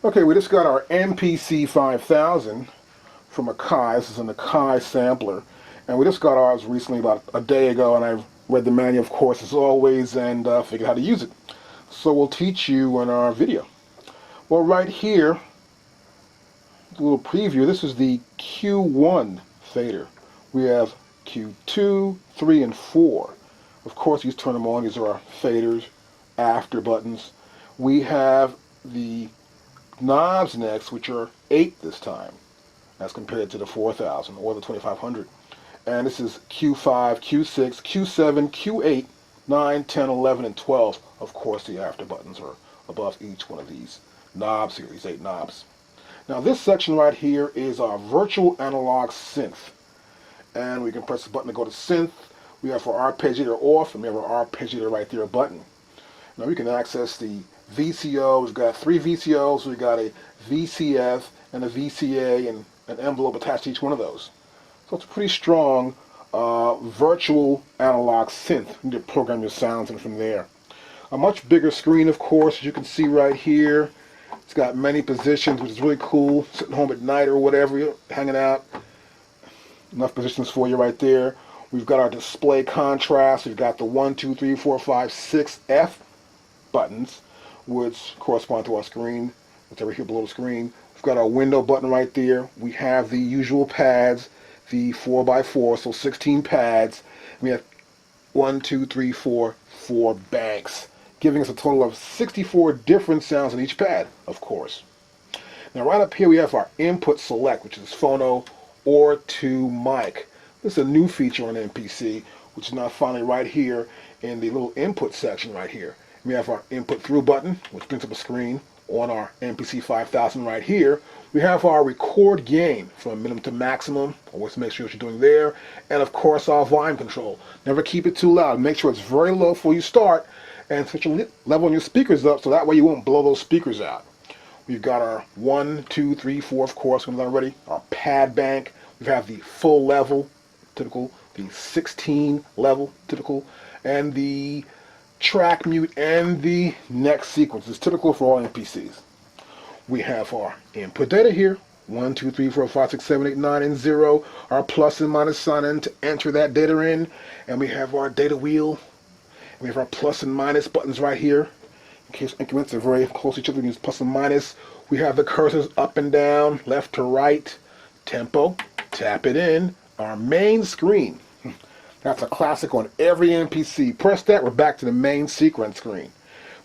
Okay, we just got our MPC 5000 from Akai. This is an Akai sampler. And we just got ours recently, about a day ago, and I've read the manual, of course, as always, and figured how to use it. So we'll teach you in our video. Well, right here, a little preview. This is the Q1 fader. We have Q2, 3, and 4. Of course, these turn them on. These are our faders, after buttons. We have the knobs next, which are 8 this time, as compared to the 4000 or the 2500. And this is Q5, Q6, Q7, Q8, 9, 10, 11, and 12. Of course, the after buttons are above each one of these knobs here, these 8 knobs. Now this section right here is our virtual analog synth. And we can press the button to go to synth. We have our arpeggiator off, and we have our arpeggiator right there button. Now we can access the VCO. We've got 3 VCOs. We've got a VCF and a VCA and an envelope attached to each one of those. So it's a pretty strong virtual analog synth. You can program your sounds in from there. A much bigger screen, of course, as you can see right here. It's got many positions, which is really cool. Sitting home at night or whatever, you're hanging out. Enough positions for you right there. We've got our display contrast. We've got the 1, 2, 3, 4, 5, 6 F buttons, which correspond to our screen. It's over here below the screen. We've got our window button right there. We have the usual pads, the 4x4, so 16 pads. We have 1, 2, 3, 4 banks, giving us a total of 64 different sounds on each pad, of course. Now right up here we have our input select, which is phono or to mic. This is a new feature on MPC, which is now finally right here in the little input section right here. We have our input through button, which brings up a screen on our MPC 5000 right here. We have our record gain from minimum to maximum. Always make sure what you're doing there. And of course our volume control. Never keep it too loud. Make sure it's very low before you start, and set your level on your speakers up so that way you won't blow those speakers out. We've got our 1, 2, 3, 4, of course, we've done already. Our pad bank. We have the full level, typical, the 16 level, typical, and the track mute and the next sequence is typical for all MPCs. We have our input data here, 1, 2, 3, 4, 5, 6, 7, 8, 9, and 0. Our plus and minus sign in to enter that data in, and we have our data wheel. And we have our plus and minus buttons right here. In case increments are very close to each other, we use plus and minus. We have the cursors up and down, left to right, tempo, tap it in, our main screen. That's a classic on every MPC. Press that, we're back to the main sequence screen.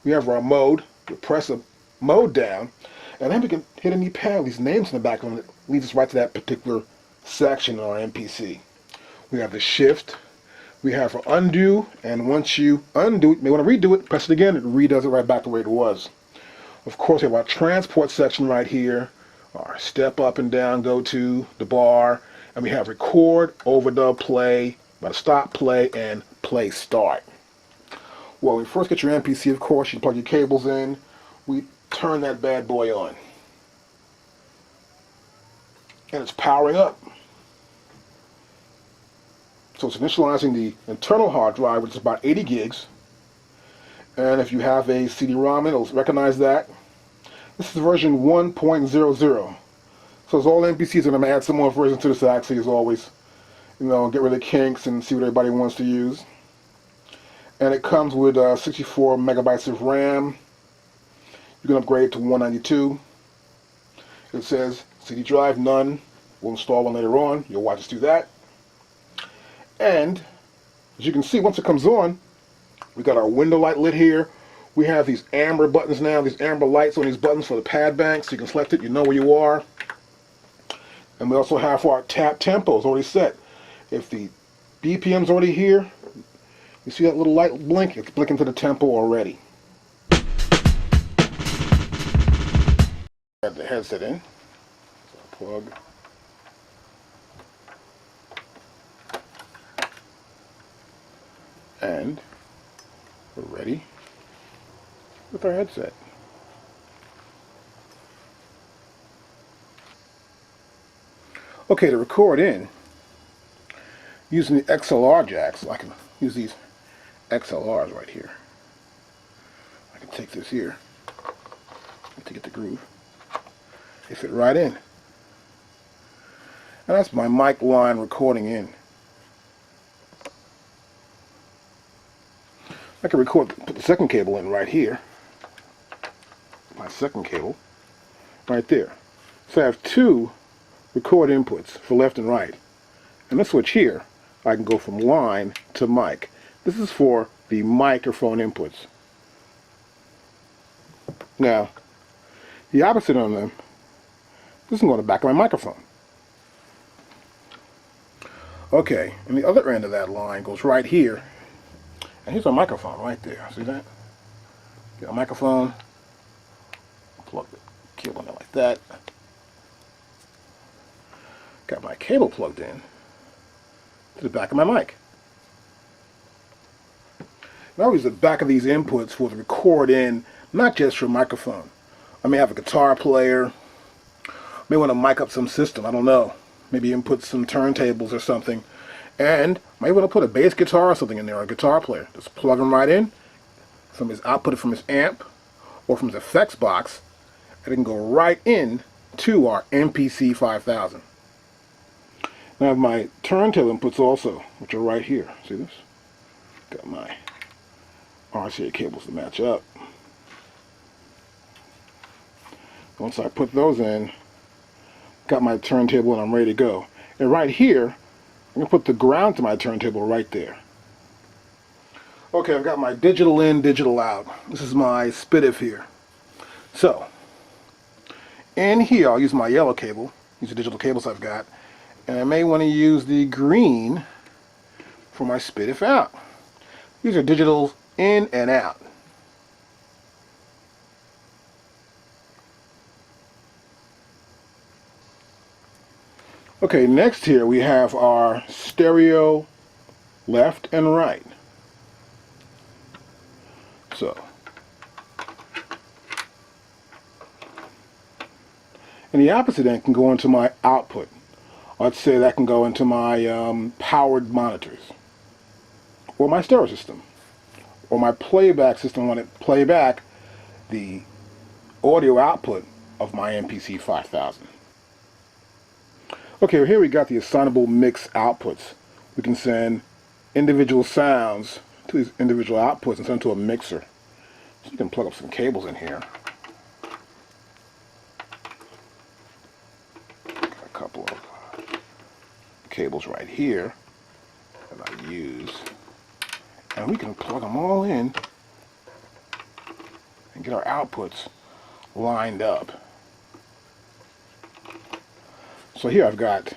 We have our mode. We press a mode down, and then we can hit any panel, these names in the background, that leads us right to that particular section on our MPC. We have the shift. We have our undo, and once you undo it, you may want to redo it, press it again, it redoes it right back the way it was. Of course, we have our transport section right here, our step up and down, go to, the bar, and we have record, overdub, play, about to stop, play, and play start. Well, when you first get your MPC, of course, you plug your cables in, we turn that bad boy on. And it's powering up. So it's initializing the internal hard drive, which is about 80 gigs. And if you have a CD-ROM, it'll recognize that. This is version 1.00. So as all MPCs, I'm going to add some more versions to this actually, as always. You know, get rid of the kinks and see what everybody wants to use. And it comes with 64 megabytes of RAM. You can upgrade to 192. It says CD drive, none. We'll install one later on. You'll watch us do that. And as you can see, once it comes on, we got our window light lit here. We have these amber buttons now, these amber lights on these buttons for the pad bank, so you can select it, you know where you are. And we also have our tap tempo, it's already set. If the BPM's already here, you see that little light blink? It's blinking to the tempo already. Have the headset in. So plug. And we're ready with our headset. Okay, to record in, using the XLR jacks, I can use these XLRs right here. I can take this here to get the groove. They fit right in. And that's my mic line recording in. I can put the second cable in right here. My second cable, right there. So I have two record inputs for left and right. And this switch here, I can go from line to mic. This is for the microphone inputs. Now, the opposite on them, this is going to the back of my microphone. Okay, and the other end of that line goes right here. And here's my microphone right there. See that? Get a microphone, plug the cable in there like that. Got my cable plugged in to the back of my mic. And I use the back of these inputs for the record in, not just for microphone. I may have a guitar player, may want to mic up some system, I don't know. Maybe input some turntables or something. And might want to put a bass guitar or something in there, or a guitar player. Just plug them right in from his output from his amp or from his effects box, and it can go right in to our MPC 5000. Now I have my turntable inputs also, which are right here. See this? Got my RCA cables to match up. Once I put those in, got my turntable and I'm ready to go. And right here, I'm going to put the ground to my turntable right there. Okay, I've got my digital in, digital out. This is my SPDIF here. So, in here I'll use my yellow cable, use the digital cables I've got, and I may want to use the green for my SPDIF out. These are digital in and out. Okay, next here we have our stereo left and right. So, and the opposite end can go into my output. Let's say that can go into my powered monitors, or my stereo system, or my playback system when it play back the audio output of my MPC 5000. Okay, well here we got the assignable mix outputs. We can send individual sounds to these individual outputs and send them to a mixer. So you can plug up some cables in here. Got a couple of cables right here that I use. And we can plug them all in and get our outputs lined up. So here I've got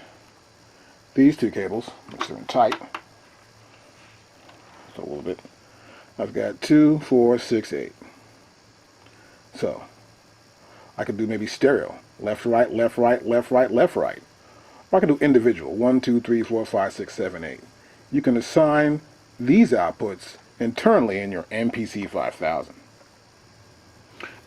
these two cables, mix them tight, so a little bit. I've got 2, 4, 6, 8. So I could do maybe stereo, left, right, left, right, left, right, left, right. Or I can do individual, 1, 2, 3, 4, 5, 6, 7, 8. You can assign these outputs internally in your MPC 5000.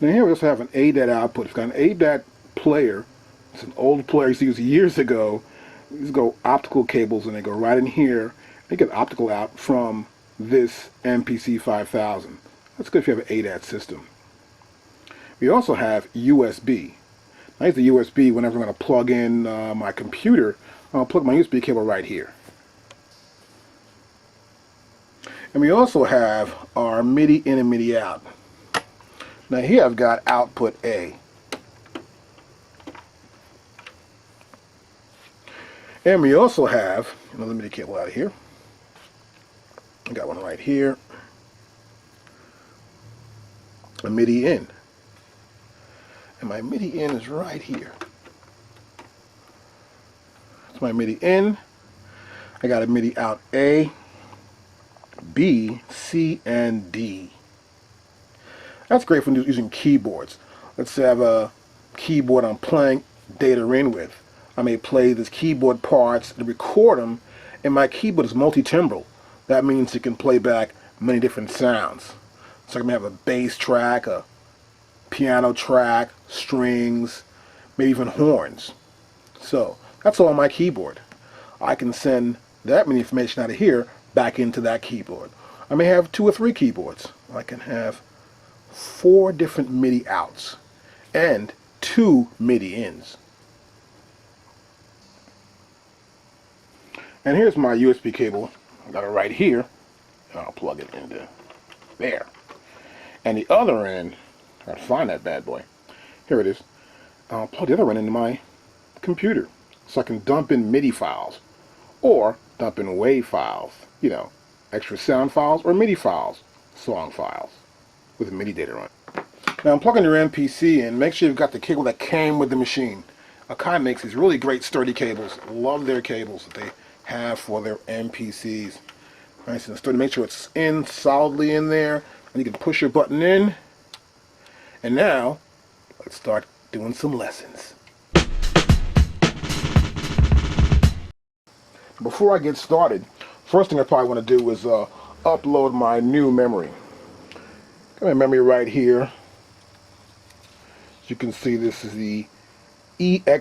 Now here we also have an ADAT output. It's got an ADAT player. It's an old player I used to use years ago. These go optical cables and they go right in here. They get optical out from this MPC 5000. That's good if you have an ADAT system. We also have USB. I use the USB whenever I'm going to plug in my computer. I'll plug my USB cable right here. And we also have our MIDI in and MIDI out. Now here I've got output A. And we also have another MIDI cable out of here. I got one right here. A MIDI in. And my MIDI in is right here. That's my MIDI in. I got a MIDI out A, B, C, and D. That's great for using keyboards. Let's say I have a keyboard I'm playing data in with. I may play these keyboard parts and record them, and my keyboard is multi-timbral. That means it can play back many different sounds. So I can have a bass track, a piano track, strings, maybe even horns. So that's all on my keyboard. I can send that many information out of here back into that keyboard. I may have 2 or 3 keyboards. I can have 4 different MIDI outs and 2 MIDI ins. And here's my USB cable. I got it right here. And I'll plug it into there. And the other end, I gotta find that bad boy. Here it is. I'll plug the other end into my computer so I can dump in MIDI files or dump in WAV files, you know, extra sound files or MIDI files, song files with MIDI data on it. Now I'm plugging your MPC in. Make sure you've got the cable that came with the machine. Akai makes these really great sturdy cables. Love their cables that they have for their MPCs. Nice and sturdy. Make sure it's in solidly in there. And you can push your button in. And now, let's start doing some lessons. Before I get started, first thing I probably want to do is upload my new memory. Got my memory right here. As you can see, this is the EXM-E3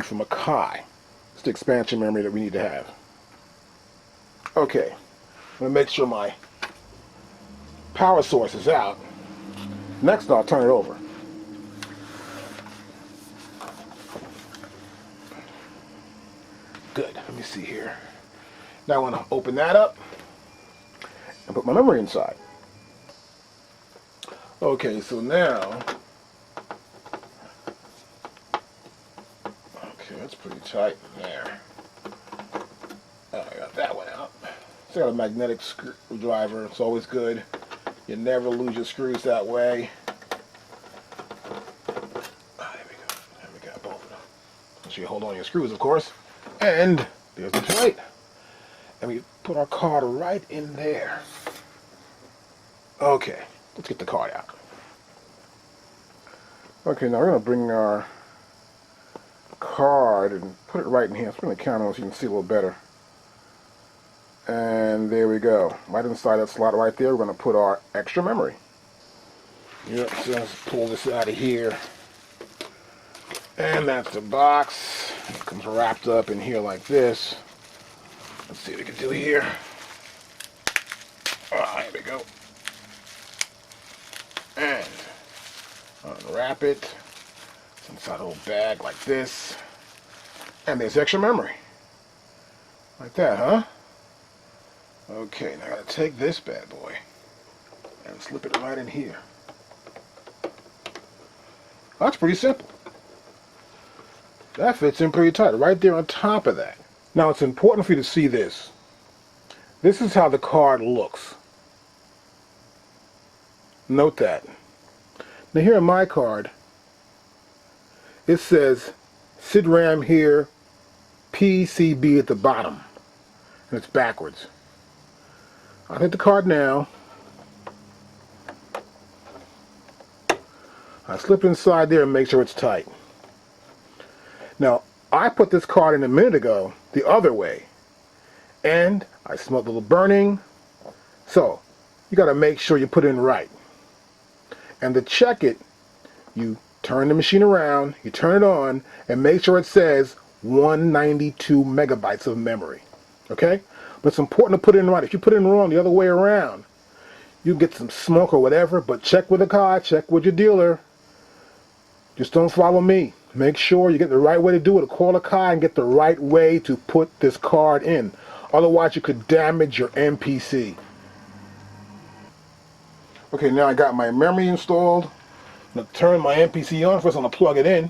from Akai. It's the expansion memory that we need to have. Okay, I'm going to make sure my power source is out. Next, I'll turn it over. Good, let me see here. Now I want to open that up and put my memory inside. Okay, so now, okay, that's pretty tight in there. Oh, I got that one out. So I got a magnetic screwdriver, it's always good. You never lose your screws that way. Ah, there we go. There we go, both of them. So you hold on to your screws, of course. And there's the plate. And we put our card right in there. Okay, let's get the card out. Okay, now we're going to bring our card and put it right in here. So we're going to count on it so you can see a little better. And there we go. Right inside that slot right there, we're going to put our extra memory. Yep, so let's pull this out of here. And that's the box. It comes wrapped up in here like this. Let's see what we can do here. Ah, here we go. And unwrap it. It's inside a little bag like this. And there's extra memory. Like that, huh? Okay, now I gotta take this bad boy and slip it right in here. That's pretty simple. That fits in pretty tight, right there on top of that. Now it's important for you to see this. This is how the card looks. Note that. Now here on my card, it says SID-RAM here, PCB at the bottom, and it's backwards. I'll hit the card now. I slip inside there and make sure it's tight. Now, I put this card in a minute ago the other way, and I smelled a little burning. So, you got to make sure you put it in right. And to check it, you turn the machine around, you turn it on, and make sure it says 192 megabytes of memory. Okay? But it's important to put it in right. If you put it in wrong the other way around, you get some smoke or whatever, but check with the car, check with your dealer. Just don't follow me. Make sure you get the right way to do it. Call a car and get the right way to put this card in. Otherwise, you could damage your MPC. Okay, now I got my memory installed. I'm going to turn my MPC on. First, I'm going to plug it in.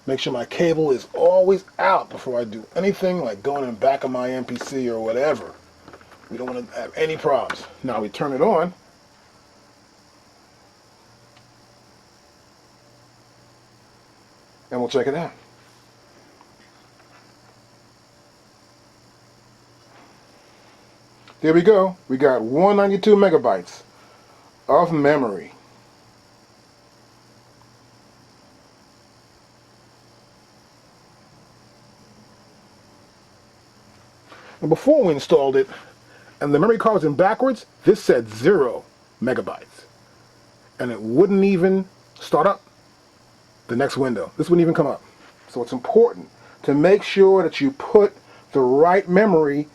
Make sure my cable is always out before I do anything like going in the back of my MPC or whatever. We don't want to have any problems. Now we turn it on. And we'll check it out. There we go. We got 192 megabytes of memory. And before we installed it, and the memory card was in backwards, this said 0 megabytes. And it wouldn't even start up the next window. This wouldn't even come up. So it's important to make sure that you put the right memory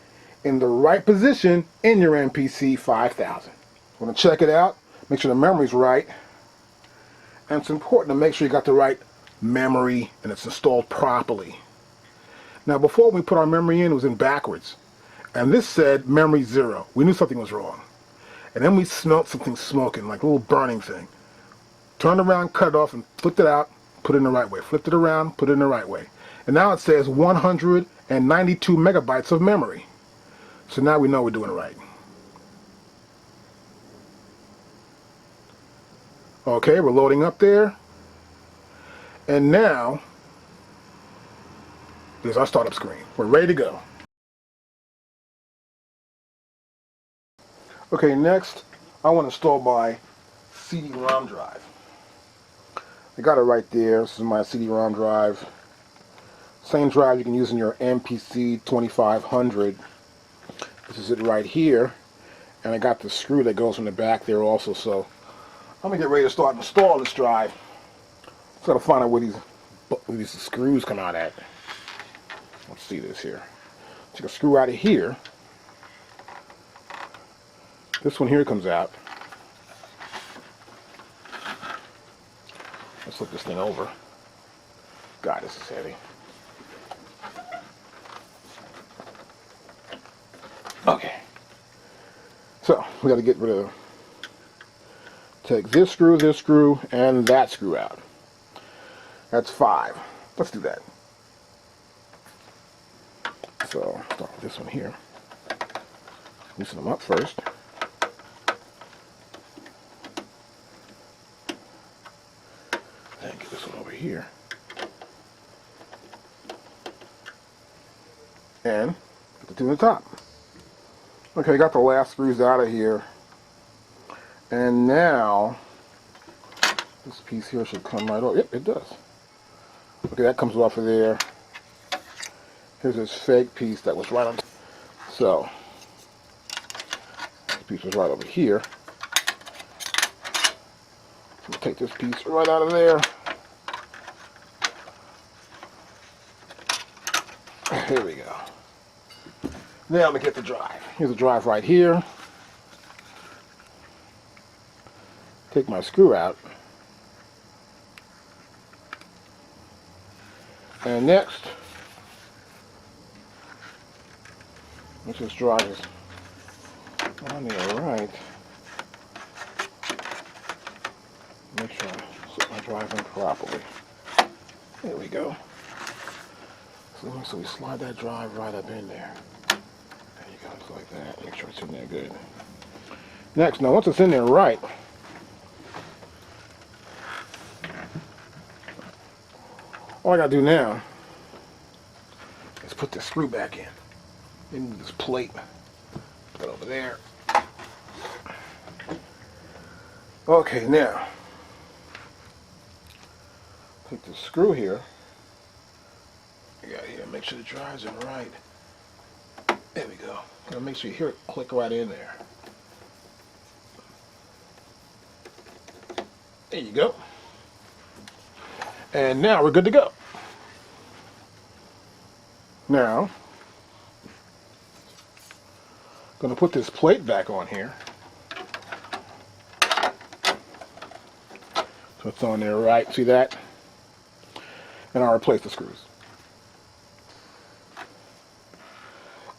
in the right position in your MPC 5000. I'm going to check it out, make sure the memory's right, And it's important to make sure you got the right memory and it's installed properly. Now before we put our memory in, it was in backwards. And this said memory 0. We knew something was wrong. And then we smelled something smoking, like a little burning thing. Turned around, cut it off, and flipped it out, put it in the right way. Flipped it around, put it in the right way. And now it says 192 megabytes of memory. So now we know we're doing it right. Okay, we're loading up there. And now, there's our startup screen. We're ready to go. Okay, next, I want to install my CD-ROM drive. I got it right there. This is my CD-ROM drive. Same drive you can use in your MPC 2500. This is it right here. And I got the screw that goes in the back there also, so I'm going to get ready to start installing this drive. Just got to find out where these screws come out at. Let's see this here. Take a screw out of here. This one here comes out. Let's flip this thing over. God, this is heavy. Okay. So, we got to get rid of, take this screw, and that screw out. That's 5. Let's do that. So, start with this one here. Loosen them up first. And get this one over here. And put the two in the top. Okay, got the last screws out of here. And now, this piece here should come right off. Yep, it does. Okay, that comes off of there. Here's this fake piece that was right on. So, this piece was right over here. So we'll take this piece right out of there. Here we go. Now I'm going to get the drive. Here's the drive right here. Take my screw out. And next, once this drive is on there right, make sure I set my drive in properly. There we go. So we slide that drive right up in there. There you go, just like that. Make sure it's in there good. Next, now once it's in there right, all I gotta do now is put this screw back in this plate. Put it over there. Okay, now take this screw here. You got here. Make sure the drive's in right. There we go. Gotta make sure you hear it click right in there. There you go. And now we're good to go. Now, I'm going to put this plate back on here. So it's on there right. See that? And I'll replace the screws.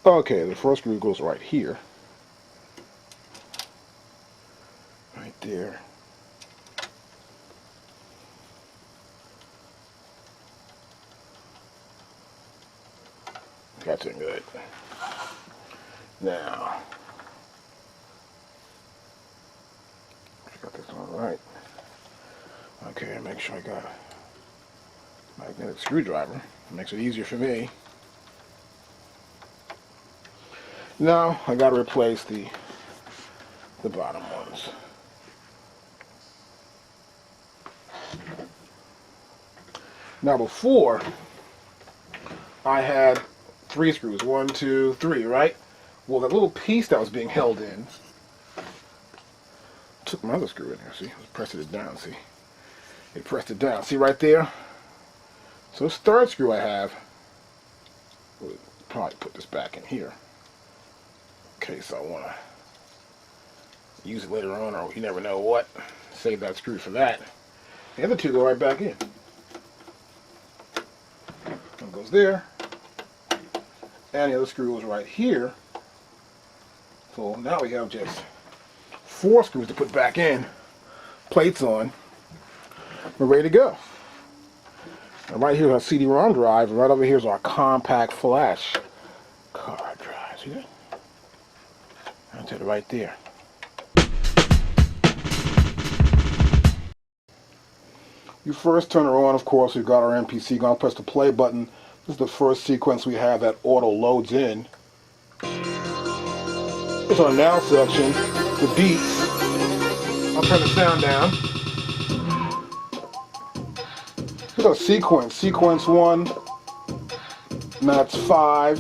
Okay, the first screw goes right here. Right there. That's it good. Now, I got this one right. Okay, make sure I got a magnetic screwdriver. It makes it easier for me. Now I got to replace the bottom ones. Now before I had 3 screws, 1, 2, 3, right? Well, that little piece that was being held in took my other screw in there. See, I was pressing it down. See, it pressed it down. See right there. So this third screw I have, we'll probably put this back in here. In case I want to use it later on, or you never know what. Save that screw for that. The other two go right back in. One goes there, and the other screw is right here. So now we have just 4 screws to put back in, plates on. We're ready to go. And right here is our CD-ROM drive, and right over here is our compact flash card drive. See that? That's it right there. You first turn it on, of course, we've got our MPC. You're going to press the play button. This is the first sequence we have that auto loads in. It's our now section, the beats. I'll turn the sound down. Here's our sequence. Sequence 1, and that's 5,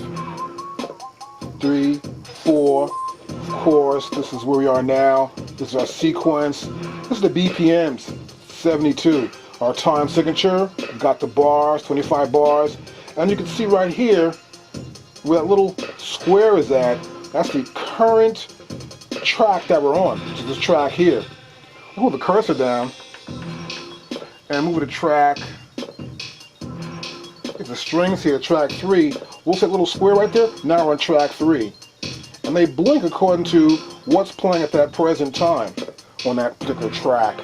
3, 4. Of course, this is where we are now. This is our sequence. This is the BPMs, 72. Our time signature, we've got the bars, 25 bars. And you can see right here, where that little square is at, that's the current track that we're on, which is this track here. I'll move the cursor down and move it to track. It's the strings here, track 3. We'll see that little square right there. Now we're on track 3. And they blink according to what's playing at that present time on that particular track.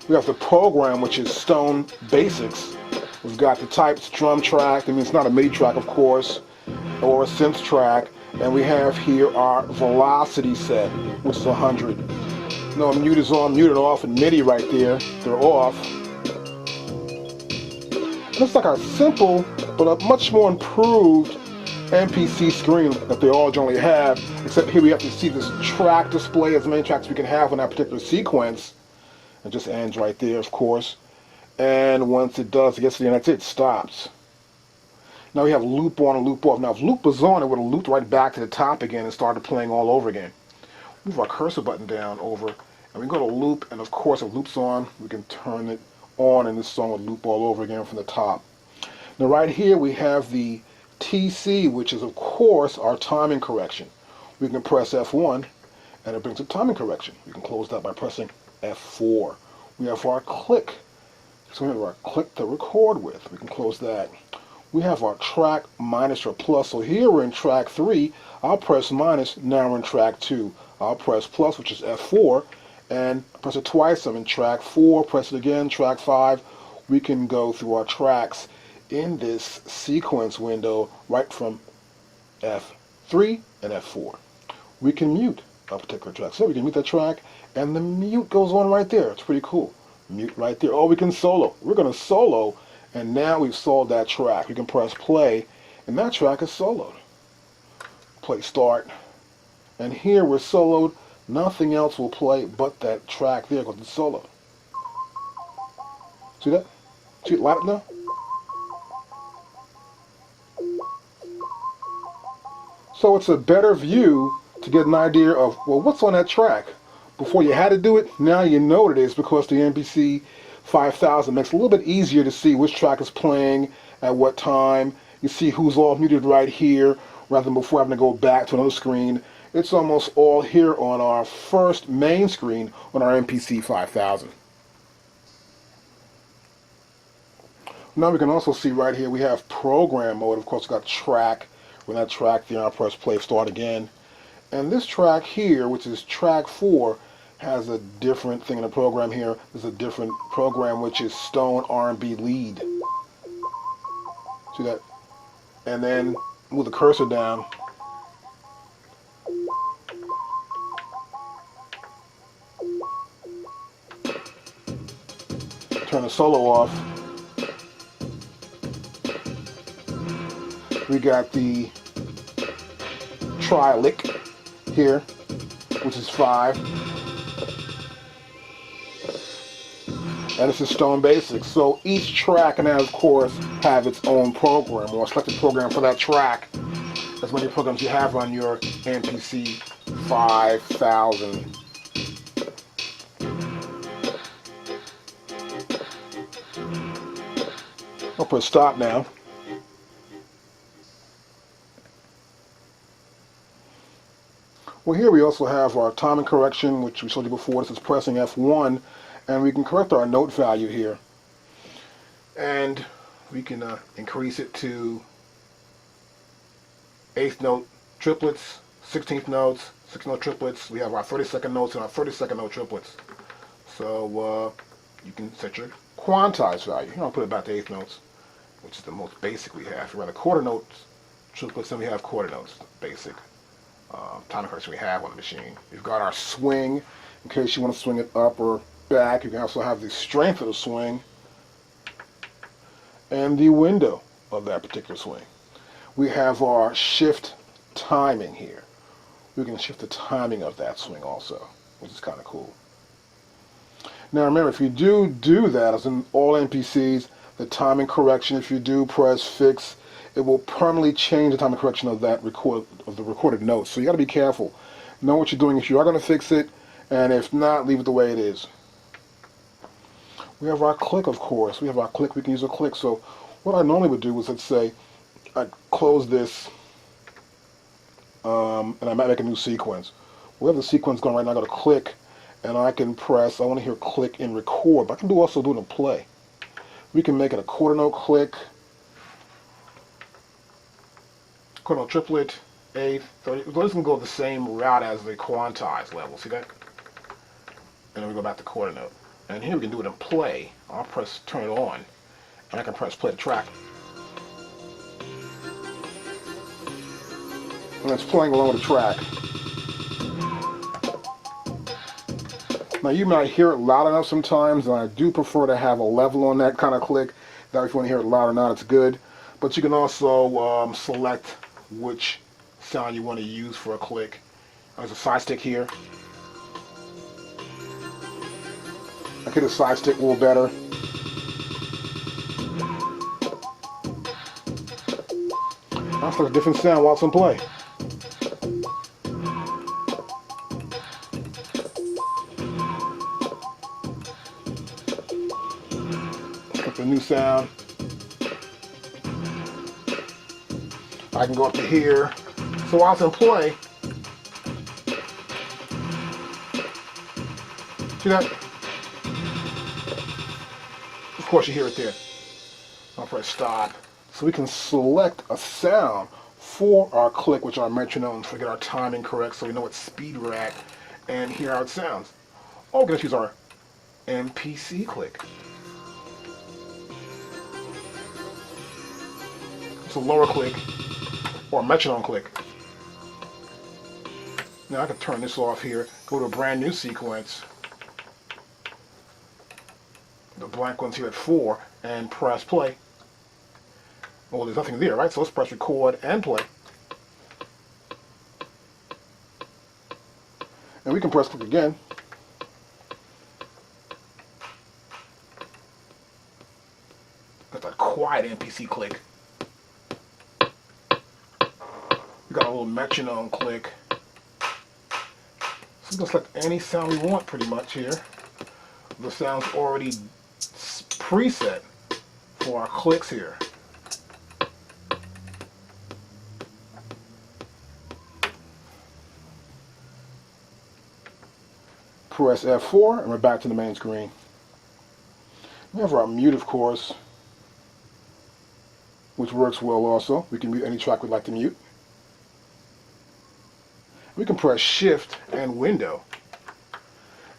We have the program, which is Stone Basics. We've got the types drum track. I mean, it's not a MIDI track, of course, or a synth track. And we have here our velocity set, which is 100. No, mute is on, mute and off, and MIDI right there. They're off. And it's like a simple, but a much more improved MPC screen that they all generally have, except here we have to see this track display, as many tracks we can have on that particular sequence. It just ends right there, of course. And once it does, it gets to the end, that's it, it stops. Now we have loop on and loop off. Now if loop was on, it would have looped right back to the top again and started playing all over again. Move our cursor button down over, and we go to loop, and of course if loop's on, we can turn it on, and this song would loop all over again from the top. Now right here we have the TC, which is of course our timing correction. We can press F1, and it brings up timing correction. We can close that by pressing F4. We have our click. So we have our click to record with. We can close that. We have our track minus or plus. So here we're in track 3. I'll press minus. Now we're in track 2. I'll press plus, which is F4, and press it twice. I'm in track 4. Press it again. Track 5. We can go through our tracks in this sequence window right from F3 and F4. We can mute a particular track. So we can mute that track, and the mute goes on right there. It's pretty cool. Mute right there. Oh, we can solo. We're going to solo, and now we've soloed that track. We can press play, and that track is soloed. Play start, and here we're soloed. Nothing else will play but that track there because it's soloed. See that? See it light up now? So it's a better view to get an idea of, well, what's on that track. Before you had to do it, now you know what it is because the MPC 5000 makes it a little bit easier to see which track is playing at what time. You see who's all muted right here rather than before having to go back to another screen. It's almost all here on our first main screen on our MPC 5000. Now we can also see right here we have program mode. Of course, we've got track. When that track there, I'll press play, start again. And this track here, which is track 4, has a different thing in the program here. There's a different program which is Stone R&B Lead. See that? And then move the cursor down. Turn the solo off. We got the tri-lick here, which is 5. And this is Stone Basics. So each track can, of course, have its own program or a selected program for that track. As many programs you have on your MPC 5000. I'll put stop now. Well, here we also have our timing correction, which we showed you before. This is pressing F1, and we can correct our note value here. And we can increase it to 8th note triplets, 16th notes, 6th note triplets. We have our 32nd notes and our 32nd note triplets. So you can set your quantized value. I'll put it back to 8th notes, which is the most basic we have. If you run a quarter notes triplets, then we have quarter notes, basic time correction we have on the machine. We've got our swing, in case you want to swing it up or back. You can also have the strength of the swing and the window of that particular swing. We have our shift timing here. We can shift the timing of that swing also, which is kind of cool. Now remember, if you do that, as in all MPCs, the timing correction, if you do press fix, it will permanently change the timing correction of that recorded note. So you got to be careful. Know what you're doing if you are going to fix it, and if not, leave it the way it is. We have our click, of course. We have our click. We can use a click. So what I normally would do is, let's say, I close this, and I might make a new sequence. We have the sequence going right now. I go to click, and I can press. I want to hear click and record, but I can also do it in play. We can make it a quarter note click, quarter note triplet, 8th, 30. This can go the same route as the quantized level. See that? And then we go back to quarter note. And here we can do it in play. I'll press turn it on, and I can press play the track. And it's playing along with the track. Now you might hear it loud enough sometimes, and I do prefer to have a level on that kind of click. That if you want to hear it loud or not, it's good. But you can also select which sound you want to use for a click. There's a side stick here. I hit the side stick a little better. That's like a different sound while it's in play. Got the new sound. I can go up to here. So while it's in play, see that? Of course you hear it there. I'll press stop. So we can select a sound for our click, which are metronomes, to get our timing correct so we know what speed we're at and hear how it sounds. Or we can just use our MPC click. It's a lower click or a metronome click. Now I can turn this off here, go to a brand new sequence. The blank one's here at 4, and press play. Well, there's nothing there, right? So let's press record and play. And we can press click again. Got that quiet MPC click. We got a little metronome click. So we can select any sound we want pretty much here. The sound's already preset for our clicks here. Press F4 and we're back to the main screen. We have our mute, of course, which works well also. We can mute any track we'd like to mute. We can press Shift and Window.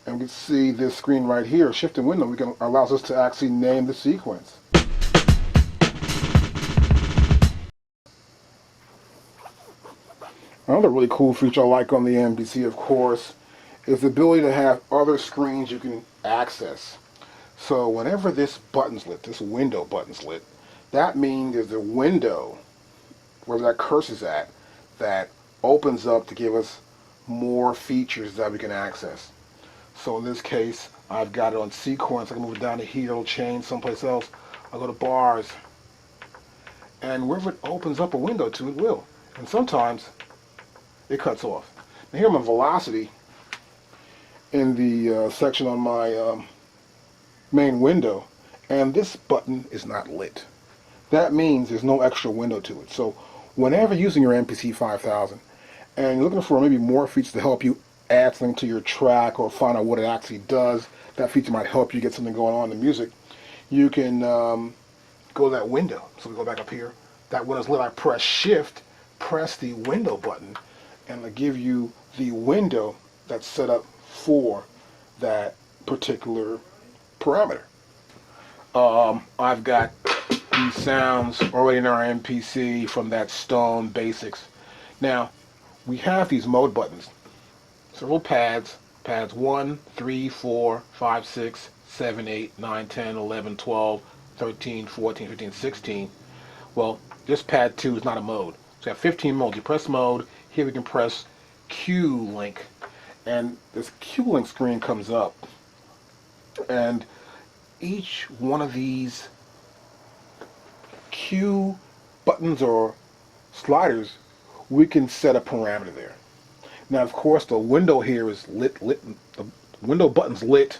And we can see this screen right here, Shift and Window, allows us to actually name the sequence. Another really cool feature I like on the MPC, of course, is the ability to have other screens you can access. So whenever this button's lit, this window button's lit, that means there's a window, where that cursor's at, that opens up to give us more features that we can access. So in this case, I've got it on sequence. I can move it down to here, it'll change someplace else. I'll go to bars. And wherever it opens up a window to, it will. And sometimes it cuts off. Now here I'm on velocity in the section on my main window, and this button is not lit. That means there's no extra window to it. So whenever using your MPC 5000 and you're looking for maybe more features to help you add something to your track or find out what it actually does, that feature might help you get something going on in the music, you can go to that window. So we go back up here. That window's lit. I press Shift, press the window button, and it'll give you the window that's set up for that particular parameter. I've got these sounds already in our MPC from that Stone Basics. Now, we have these mode buttons. Several pads. Pads 1, 3, 4, 5, 6, 7, 8, 9, 10, 11, 12, 13, 14, 15, 16. Well, this pad 2 is not a mode. So you have 15 modes. You press mode. Here we can press QLink. And this QLink screen comes up. And each one of these Q buttons or sliders, we can set a parameter there. Now, of course, the window here is lit. The window button's lit.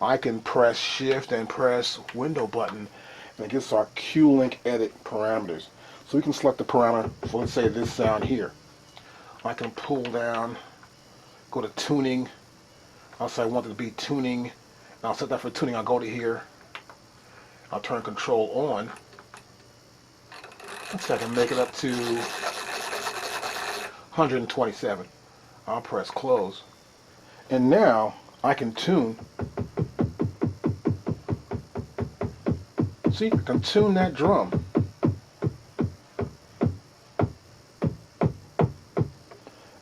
I can press Shift and press window button, and it gives our QLink edit parameters. So we can select the parameter for, let's say, this sound here. I can pull down, go to tuning. I'll say I want it to be tuning. And I'll set that for tuning. I'll go to here. I'll turn control on. Let's see, I can make it up to 127. I'll press close. And now I can tune. See, I can tune that drum.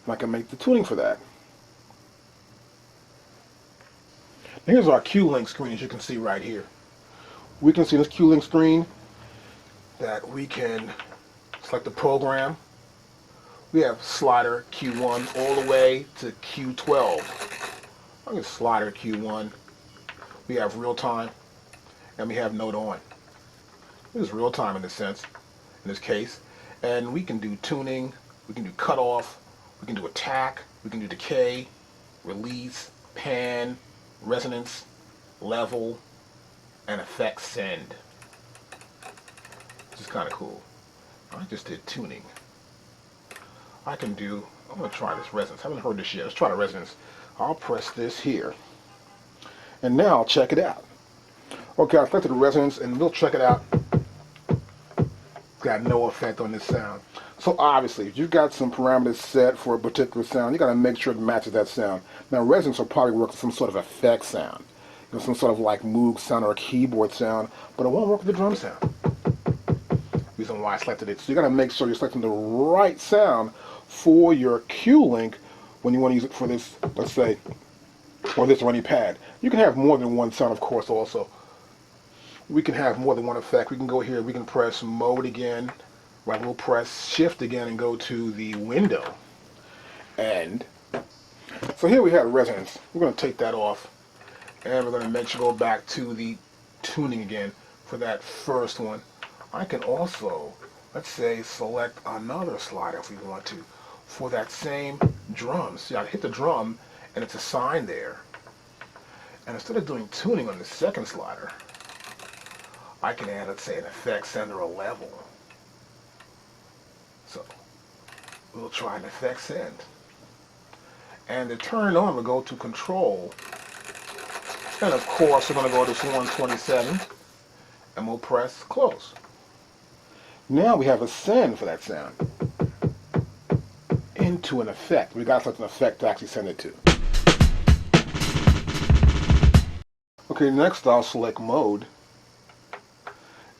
And I can make the tuning for that. Now here's our QLink screen, as you can see right here. We can see this QLink screen that we can select the program. We have slider Q1 all the way to Q12. I can slider Q1. We have real time, and we have note on. This is real time in this sense, in this case. And we can do tuning, we can do cutoff, we can do attack, we can do decay, release, pan, resonance, level, and effect send. Which is kind of cool. I just did tuning. I can do, I'm going to try this resonance. I haven't heard this yet. Let's try the resonance. I'll press this here. And now I'll check it out. Okay, I selected the resonance and we'll check it out. It's got no effect on this sound. So obviously, if you've got some parameters set for a particular sound, you got to make sure it matches that sound. Now resonance will probably work with some sort of effect sound. You know, some sort of like Moog sound or a keyboard sound, but it won't work with the drum sound. Reason why I selected it. So you got to make sure you're selecting the right sound for your QLink when you want to use it for this, let's say, or this or any pad. You can have more than one sound, of course, also. We can have more than one effect. We can go here, we can press mode again, right? We'll press Shift again and go to the window. And so here we have resonance. We're going to take that off, and we're going to go back to the tuning again for that first one. I can also, let's say, select another slider if we want to for that same drum. See, I hit the drum and it's assigned there. And instead of doing tuning on the second slider, I can add, let's say, an effect send or a level. So we'll try an effect send. And to turn it on, we'll go to control. And of course, we're going to go to 127 and we'll press close. Now we have a send for that sound into an effect. We got such an effect to actually send it to. Okay, next I'll select mode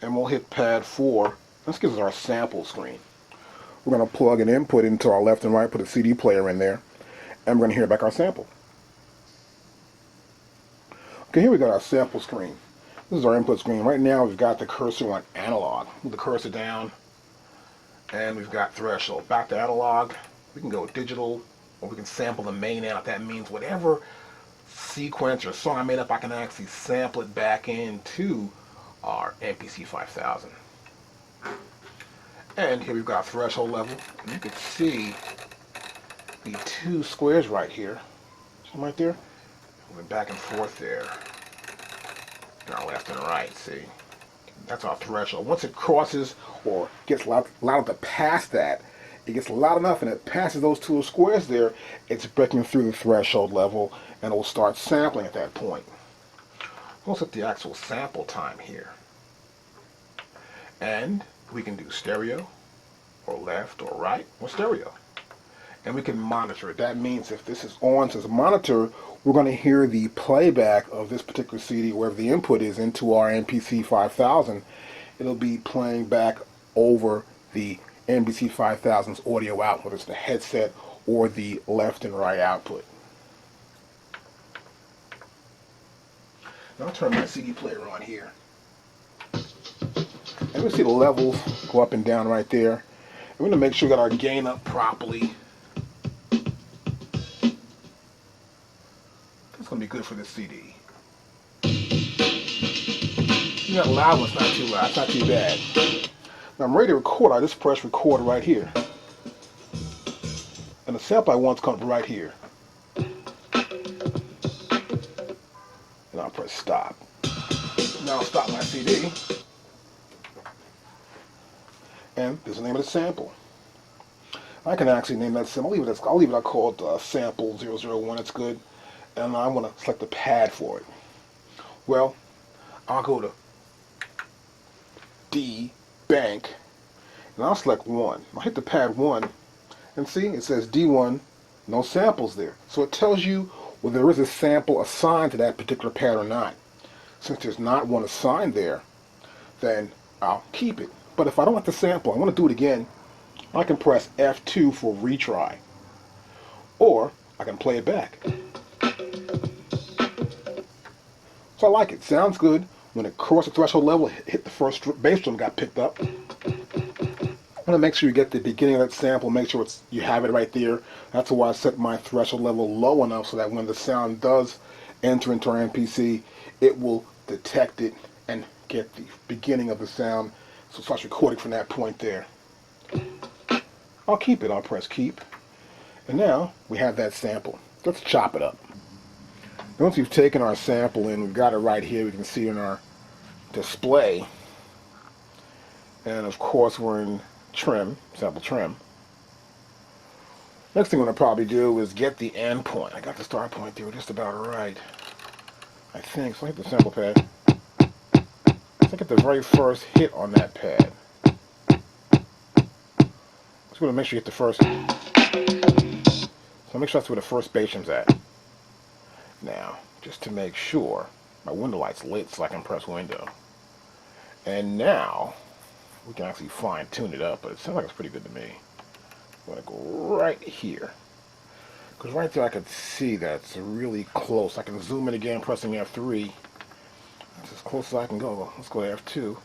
and we'll hit pad 4. This gives us our sample screen. We're going to plug an input into our left and right, put a CD player in there, and we're going to hear back our sample. Okay, here we got our sample screen. This is our input screen. Right now we've got the cursor on analog. Move the cursor down and we've got threshold. Back to analog. We can go digital or we can sample the main out. That means whatever sequence or song I made up, I can actually sample it back into our MPC 5000. And here we've got threshold level. And you can see the two squares right here. See them right there? Moving back and forth there. Our left and right, see? That's our threshold. Once it crosses or gets loud enough to pass that, it gets loud enough and it passes those two squares there, it's breaking through the threshold level and it will start sampling at that point. We'll set the actual sample time here. And we can do stereo, or left, or right, or stereo. And we can monitor it. That means if this is on as a monitor, we're going to hear the playback of this particular CD, wherever the input is, into our MPC 5000. It'll be playing back over the MPC 5000's audio out, whether it's the headset or the left and right output. Now I'll turn my CD player on here. And we see the levels go up and down right there. We're going to make sure we got our gain up properly. That's going to be good for this CD. You got a loud one, it's not too loud, it's not too bad. Now I'm ready to record. I just press record right here. And the sample I want comes right here. And I'll press stop. Now I'll stop my CD. And there's the name of the sample. I can actually name that sample. I'll leave it. I'll call it sample 001. It's good. And I'm going to select the pad for it. Well, I'll go to D bank, and I'll select 1. I'll hit the pad 1, and see, it says D1, no samples there. So it tells you whether there is a sample assigned to that particular pad or not. Since there's not one assigned there, then I'll keep it. But if I don't like the sample, I want to do it again, I can press F2 for retry. Or I can play it back. So I like it. Sounds good. When it crossed the threshold level, hit the first bass drum, got picked up. I want to make sure you get the beginning of that sample, make sure you have it right there. That's why I set my threshold level low enough so that when the sound does enter into our MPC, it will detect it and get the beginning of the sound. So it starts recording from that point there. I'll keep it. I'll press keep. And now we have that sample. Let's chop it up. Once we've taken our sample in, we've got it right here. We can see in our display. And of course we're in trim, sample trim. Next thing I'm going to probably do is get the end point. I got the start point there just about right, I think. So I hit the sample pad. So I get the very first hit on that pad. Just going to make sure you hit the first. So make sure that's where the first bass drum's at. Now, just to make sure, my window light's lit so I can press window. And now, we can actually fine tune it up, but it sounds like it's pretty good to me. I'm going to go right here. Because right there I can see that it's really close. I can zoom in again pressing F3. That's as close as I can go. Let's go to F2.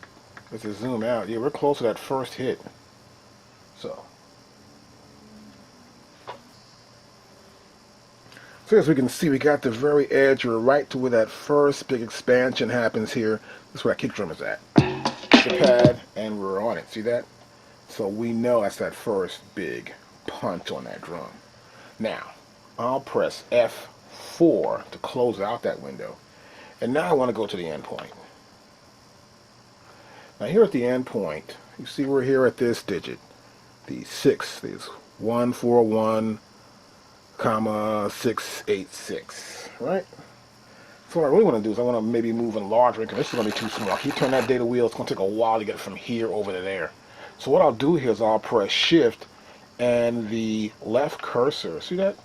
Let's just zoom out. Yeah, we're close to that first hit. So as we can see, we got the very edge. We're right to where that first big expansion happens here. That's where that kick drum is at. The pad, and we're on it. See that? So we know that's that first big punch on that drum. Now, I'll press F4 to close out that window. And now I want to go to the end point. Now here at the end point, you see we're here at this digit, the 6, these 141, 686, right? So what I really want to do is I want to maybe move enlarge it, because this is going to be too small. If you turn that data wheel, it's going to take a while to get from here over to there. So what I'll do here is I'll press shift and the left cursor, see that?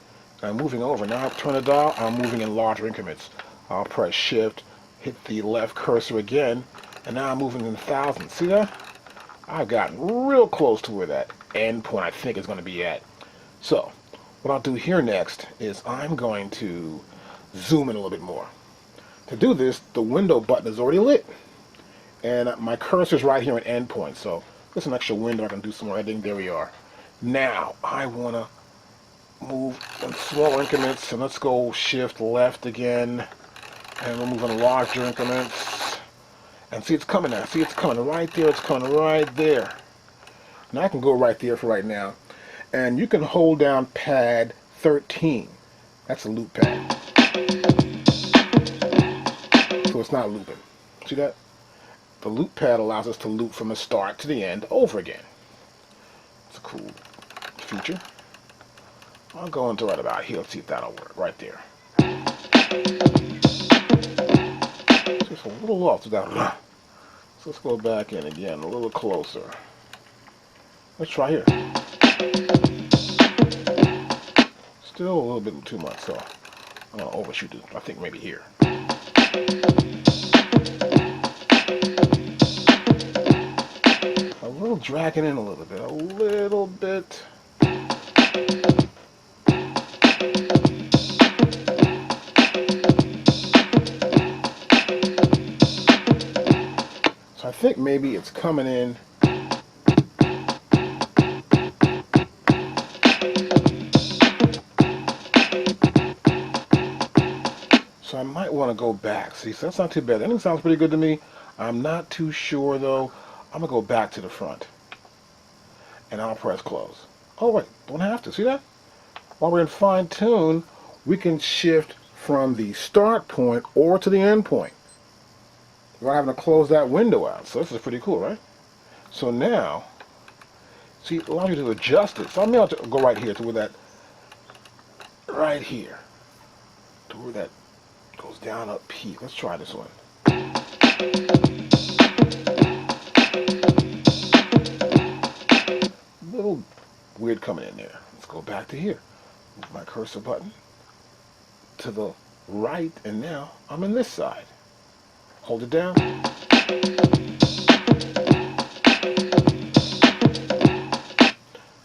I'm moving over. Now I turn the dial, I'm moving in larger increments. I'll press shift, hit the left cursor again, and now I'm moving in thousands. See that? I've gotten real close to where that end point I think is going to be at. So what I'll do here next is I'm going to zoom in a little bit more. To do this, the window button is already lit. And my cursor is right here at endpoint. So there's an extra window. I can do some more editing. There we are. Now I want to move in small increments. And let's go shift left again. And we'll move in larger increments. And see, it's coming now. See, it's coming right there. It's coming right there. Now I can go right there for right now. And you can hold down pad 13. That's a loop pad. So it's not looping. See that? The loop pad allows us to loop from the start to the end over again. It's a cool feature. I'll go into right about here. Let's see if that'll work. Right there. Just a little off to that. So let's go back in again, a little closer. Let's try here. Still a little bit too much, so I'm going to overshoot it. I think maybe here. A little dragging in a little bit. A little bit. So I think maybe it's coming in. So I might want to go back. See, so that's not too bad. That sounds pretty good to me. I'm not too sure though. I'm going to go back to the front. And I'll press close. Oh wait, don't have to. See that? While we're in fine tune, we can shift from the start point or to the end point without having to close that window out. So this is pretty cool, right? So now, see, it allows you to adjust it. So I'm going to go right here to where that, right here, to where that goes down up peak. Let's try this one. A little weird coming in there. Let's go back to here. Move my cursor button to the right, and now I'm in this side. Hold it down.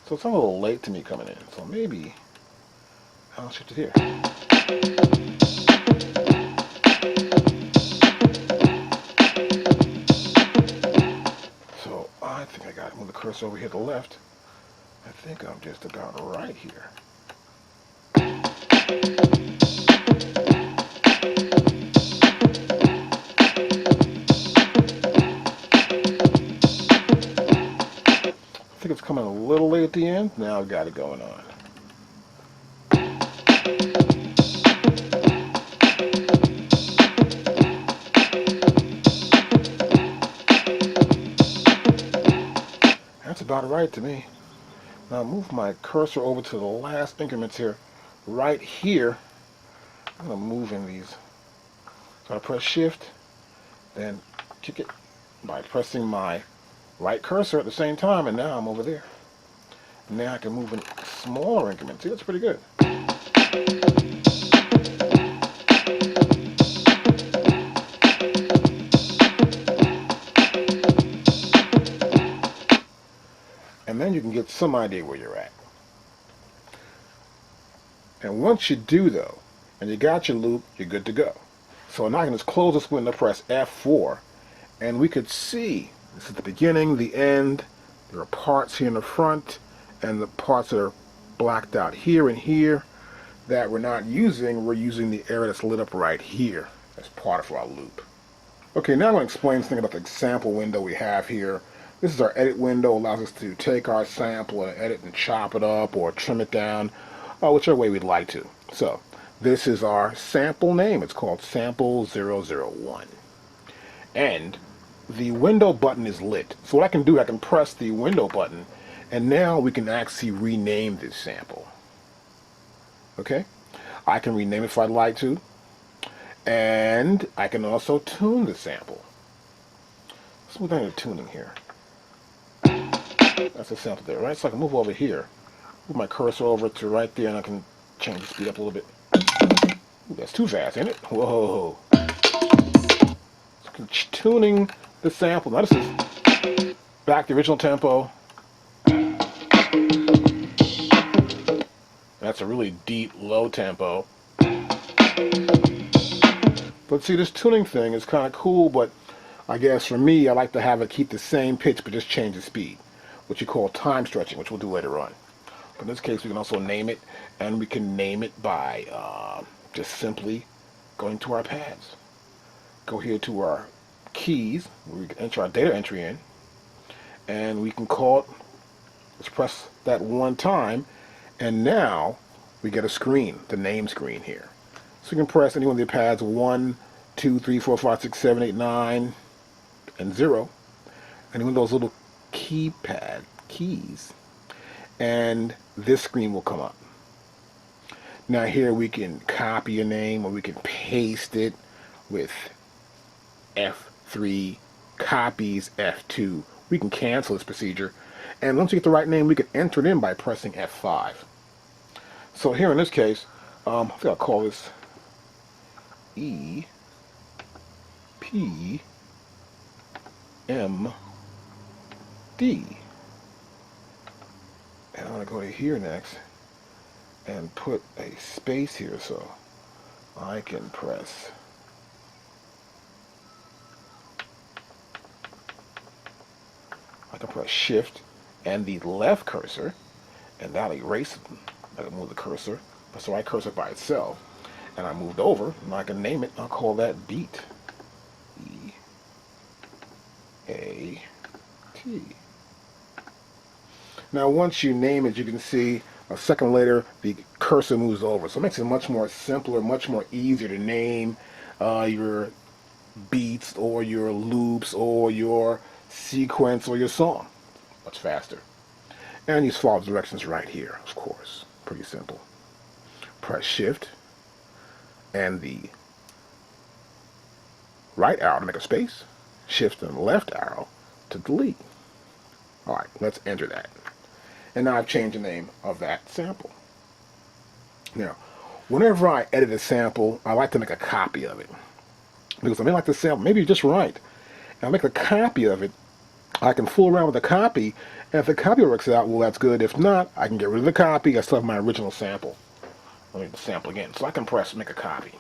So it's a little late to me coming in, so maybe I'll shift it here. So I think I got to move the cursor over here to the left. I think I'm just about right here. I think it's coming a little late at the end. Now I've got it going on. That's about right to me. Now move my cursor over to the last increments here. Right here, I'm going to move in these. So I press shift, then kick it by pressing my right cursor at the same time, and now I'm over there. Now I can move in smaller increments. See, that's pretty good. And then you can get some idea where you're at. And once you do though, and you got your loop, you're good to go. So now I can just close this window, press F4, and we could see this is the beginning, the end. There are parts here in the front, and the parts that are blacked out here and here that we're not using. We're using the area that's lit up right here as part of our loop. Okay, now I'm going to explain something about the sample window we have here. This is our edit window. Allows us to take our sample and edit and chop it up or trim it down, whichever way we'd like to. So this is our sample name. It's called sample 001. And the window button is lit. So what I can do, I can press the window button, and now we can actually rename this sample. Okay? I can rename it if I'd like to. And I can also tune the sample. Let's move down to tuning here. That's the sample there, right? So I can move over here. Move my cursor over to right there, and I can change the speed up a little bit. Ooh, that's too fast, ain't it? Whoa. So tuning the sample. Now this is back to the original tempo. That's a really deep, low tempo. But see, this tuning thing is kind of cool, but I guess for me, I like to have it keep the same pitch, but just change the speed, which you call time stretching, which we'll do later on. But in this case, we can also name it, and we can name it by just simply going to our pads. Go here to our keys, where we can enter our data entry in, and we can call it, let's press that one time, and now we get a screen, the name screen here. So you can press any one of the pads, 1, 2, 3, 4, 5, 6, 7, 8, 9, and 0. Any one of those little keypad keys, and this screen will come up. Now here we can copy a name, or we can paste it with F3 copies F2. We can cancel this procedure. And once we get the right name, we can enter it in by pressing F5. So here in this case, I think I'll call this EPMD. And I'm going to go to here next and put a space here so I can press shift and the left cursor, and that'll erase it. I can move the cursor, press the right cursor by itself, and I moved over, and I can name it. I'll call that beat. E-A-T. Now once you name it, you can see a second later the cursor moves over. So it makes it much more simpler, much more easier to name your beats or your loops or your sequence or your song. Much faster. And you follow the directions right here, of course. Pretty simple. Press shift and the right arrow to make a space. Shift and left arrow to delete. Alright, let's enter that. And now I've changed the name of that sample. Now, whenever I edit a sample, I like to make a copy of it. Because I may like the sample, maybe you're just right. And I make a copy of it. I can fool around with the copy, and if the copy works out, well, that's good. If not, I can get rid of the copy. I still have my original sample. Let me sample again. So I can press make a copy.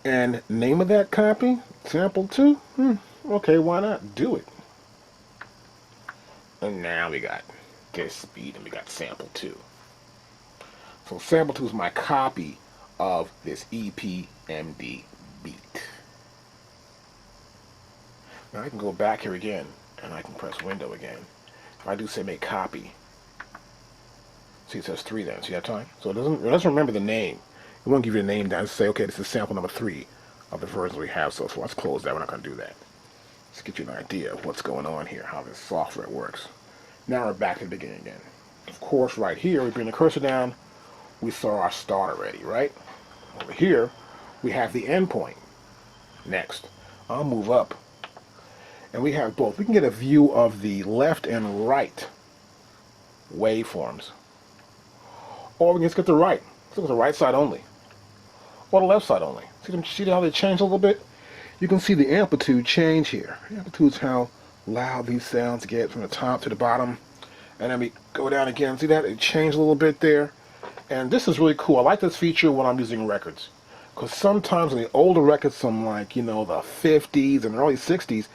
And name of that copy, sample 2. Okay, why not? Do it. And now we got this beat and we got sample 2. So sample 2 is my copy of this EPMD beat. Now I can go back here again and I can press window again. If I do say make copy, see it says 3 then. See that time? So it doesn't remember the name. It won't give you the name down. Just say, okay, this is sample number 3 of the version we have. So let's close that. We're not going to do that. Let's get you an idea of what's going on here, how this software works. Now we're back to the beginning again. Of course, right here, we bring the cursor down. We saw our start already, right? Over here, we have the end point. Next, I'll move up. And we have both. We can get a view of the left and right waveforms. Or we can just get the right. Let's look at the right side only. Or the left side only. See how they change a little bit? You can see the amplitude change here. The amplitude is how loud these sounds get from the top to the bottom. And then we go down again. See that? It changed a little bit there. And this is really cool. I like this feature when I'm using records. Because sometimes in the older records from like, the 50s and early 60s,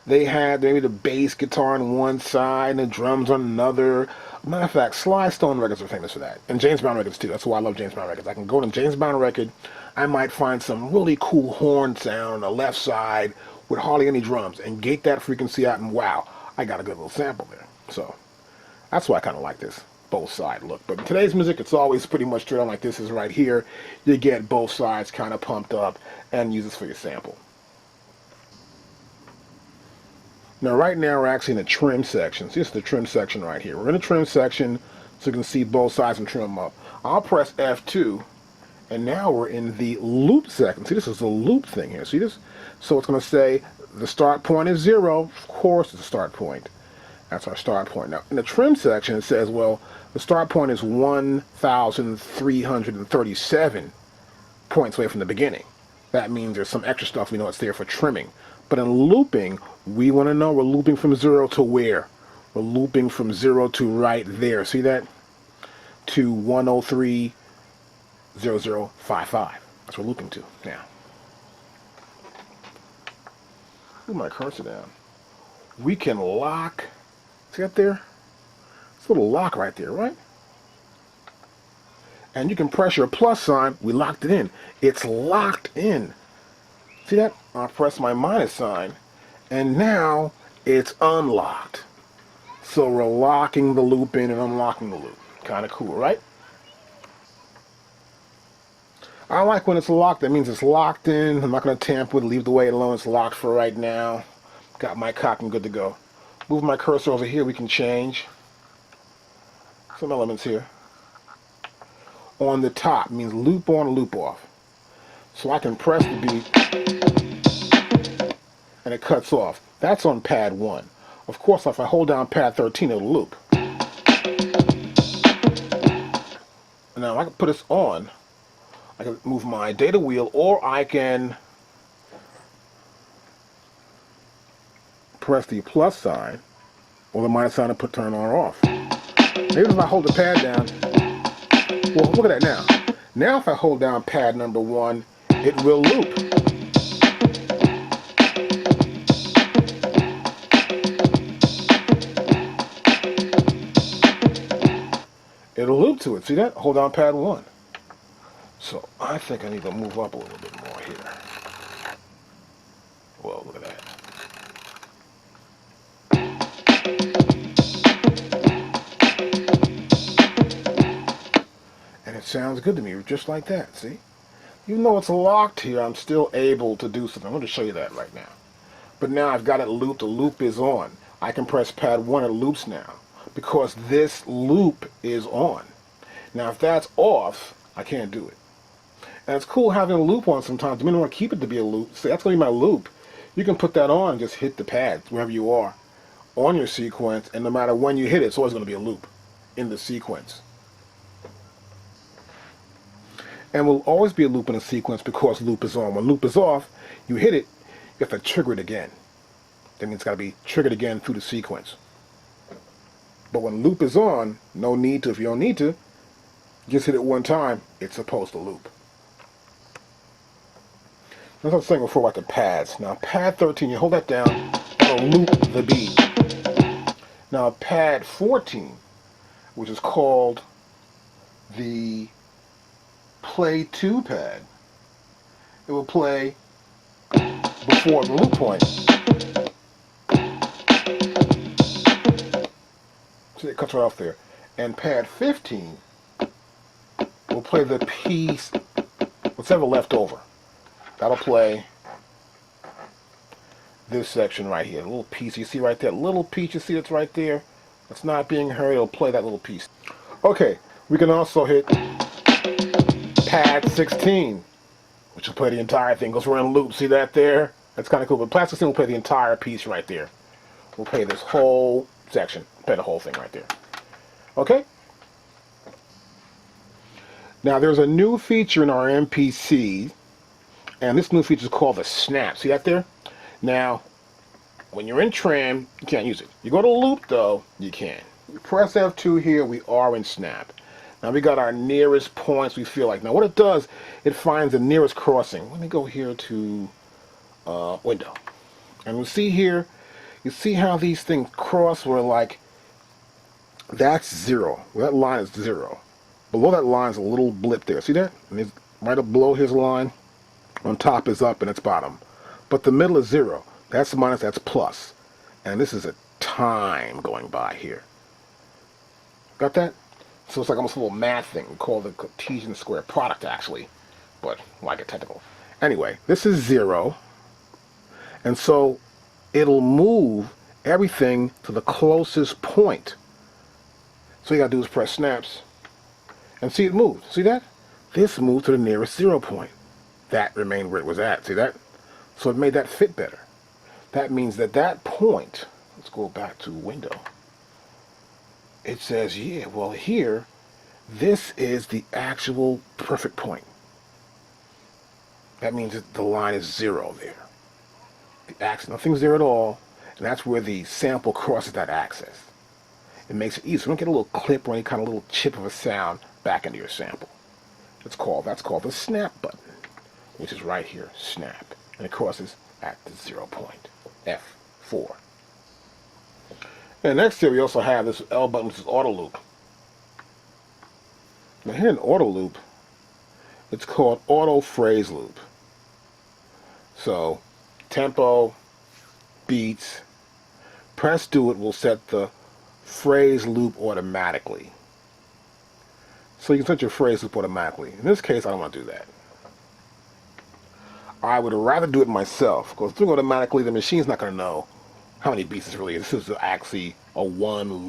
they had maybe the bass guitar on one side and the drums on another. Matter of fact, Sly Stone records are famous for that. And James Brown records too. That's why I love James Brown records. I can go to James Brown record, I might find some really cool horn sound on the left side with hardly any drums and gate that frequency out and wow, I got a good little sample there. So that's why I kind of like this both side look. But in today's music, it's always pretty much driven like this is right here. You get both sides kind of pumped up and use this for your sample. Now right now we're actually in the trim section. See, this is the trim section right here. We're in the trim section so you can see both sides and trim them up. I'll press F2 and now we're in the loop section. See, this is the loop thing here. See this? So it's going to say the start point is 0. Of course it's the start point. That's our start point. Now in the trim section it says, well, the start point is 1,337 points away from the beginning. That means there's some extra stuff we know it's there for trimming. But in looping, we want to know we're looping from 0 to where? We're looping from 0 to right there. See that? To 103.0055. That's what we're looping to. Now, move my cursor down. We can lock. See that there? It's a little lock right there, right? And you can press your plus sign. We locked it in. It's locked in. See that? I'll press my minus sign, and now it's unlocked. So we're locking the loop in and unlocking the loop. Kind of cool, right? I like when it's locked. That means it's locked in. I'm not going to tamper with it. Leave the way alone. It's locked for right now. Got my cock and good to go. Move my cursor over here. We can change some elements here. On the top means loop on, loop off. So I can press the beat. and it cuts off. That's on pad 1. Of course, if I hold down pad 13, it'll loop. Now I can put this on. I can move my data wheel, or I can press the plus sign or the minus sign and turn on or off. Maybe if I hold the pad down, well, look at that now. Now if I hold down pad number 1, it will loop. It'll loop to it. See that? Hold down pad 1. So I think I need to move up a little bit more here. Well, look at that. And it sounds good to me, just like that, see? Even though it's locked here, I'm still able to do something. I'm going to show you that right now. But now I've got it looped. The loop is on. I can press pad 1, it loops now, because this loop is on. Now if that's off, I can't do it. And it's cool having a loop on sometimes. You may want to keep it to be a loop. So that's going to be my loop. You can put that on and just hit the pads wherever you are on your sequence, and no matter when you hit it, it's always going to be a loop in the sequence. And will always be a loop in a sequence because loop is on. When loop is off, you hit it, you have to trigger it again. That means it's got to be triggered again through the sequence. But when loop is on, no need to. If you don't need to, just hit it one time, it's supposed to loop. As I was saying before about the pads. Now pad 13, you hold that down, that'll loop the beat. Now pad 14, which is called the play 2 pad, it will play before the loop point. See, it cuts right off there. And pad 15 will play the piece, whatever left over. That'll play this section right here. The little piece you see right there. Little piece you see that's right there. It's not being heard. It'll play that little piece. Okay, we can also hit pad 16, which will play the entire thing. Goes around loop. See that there? That's kind of cool. But pad 16 will play the entire piece right there. We'll play this whole section. Play the whole thing right there. Okay? Now there's a new feature in our MPC, and this new feature is called the snap. See that there? Now, when you're in trim, you can't use it. You go to loop though, you can. You press F2 here, we are in snap. Now we got our nearest points we feel like. Now what it does, it finds the nearest crossing. Let me go here to window. And we see here, you see how these things cross where like, that's 0. Well, that line is 0. Below that line is a little blip there. See that? And it's right up below his line. On top is up and it's bottom. But the middle is 0. That's minus, that's plus. And this is a time going by here. Got that? So it's like almost a little math thing. We call the Cartesian square product actually. But why get technical? Anyway, this is 0. And so it'll move everything to the closest point. So you gotta do is press snaps. And see it moved. See that? This moved to the nearest 0 point. That remained where it was at. See that? So it made that fit better. That means that that point, let's go back to window. It says, yeah, well here, this is the actual perfect point. That means that the line is 0 there. The axis, nothing's there at all, and that's where the sample crosses that axis. It makes it easy. So you don't get a little clip or any kind of little chip of a sound back into your sample. That's called the snap button, which is right here, snap. And it crosses at the 0 point, F4. And next here we also have this L button, which is auto loop. Now here in auto loop, it's called auto phrase loop. So tempo, beats, press do it will set the phrase loop automatically. So you can set your phrase loop automatically. In this case, I don't want to do that. I would rather do it myself, because doing it automatically, the machine's not going to know how many beats this really is. This is actually a one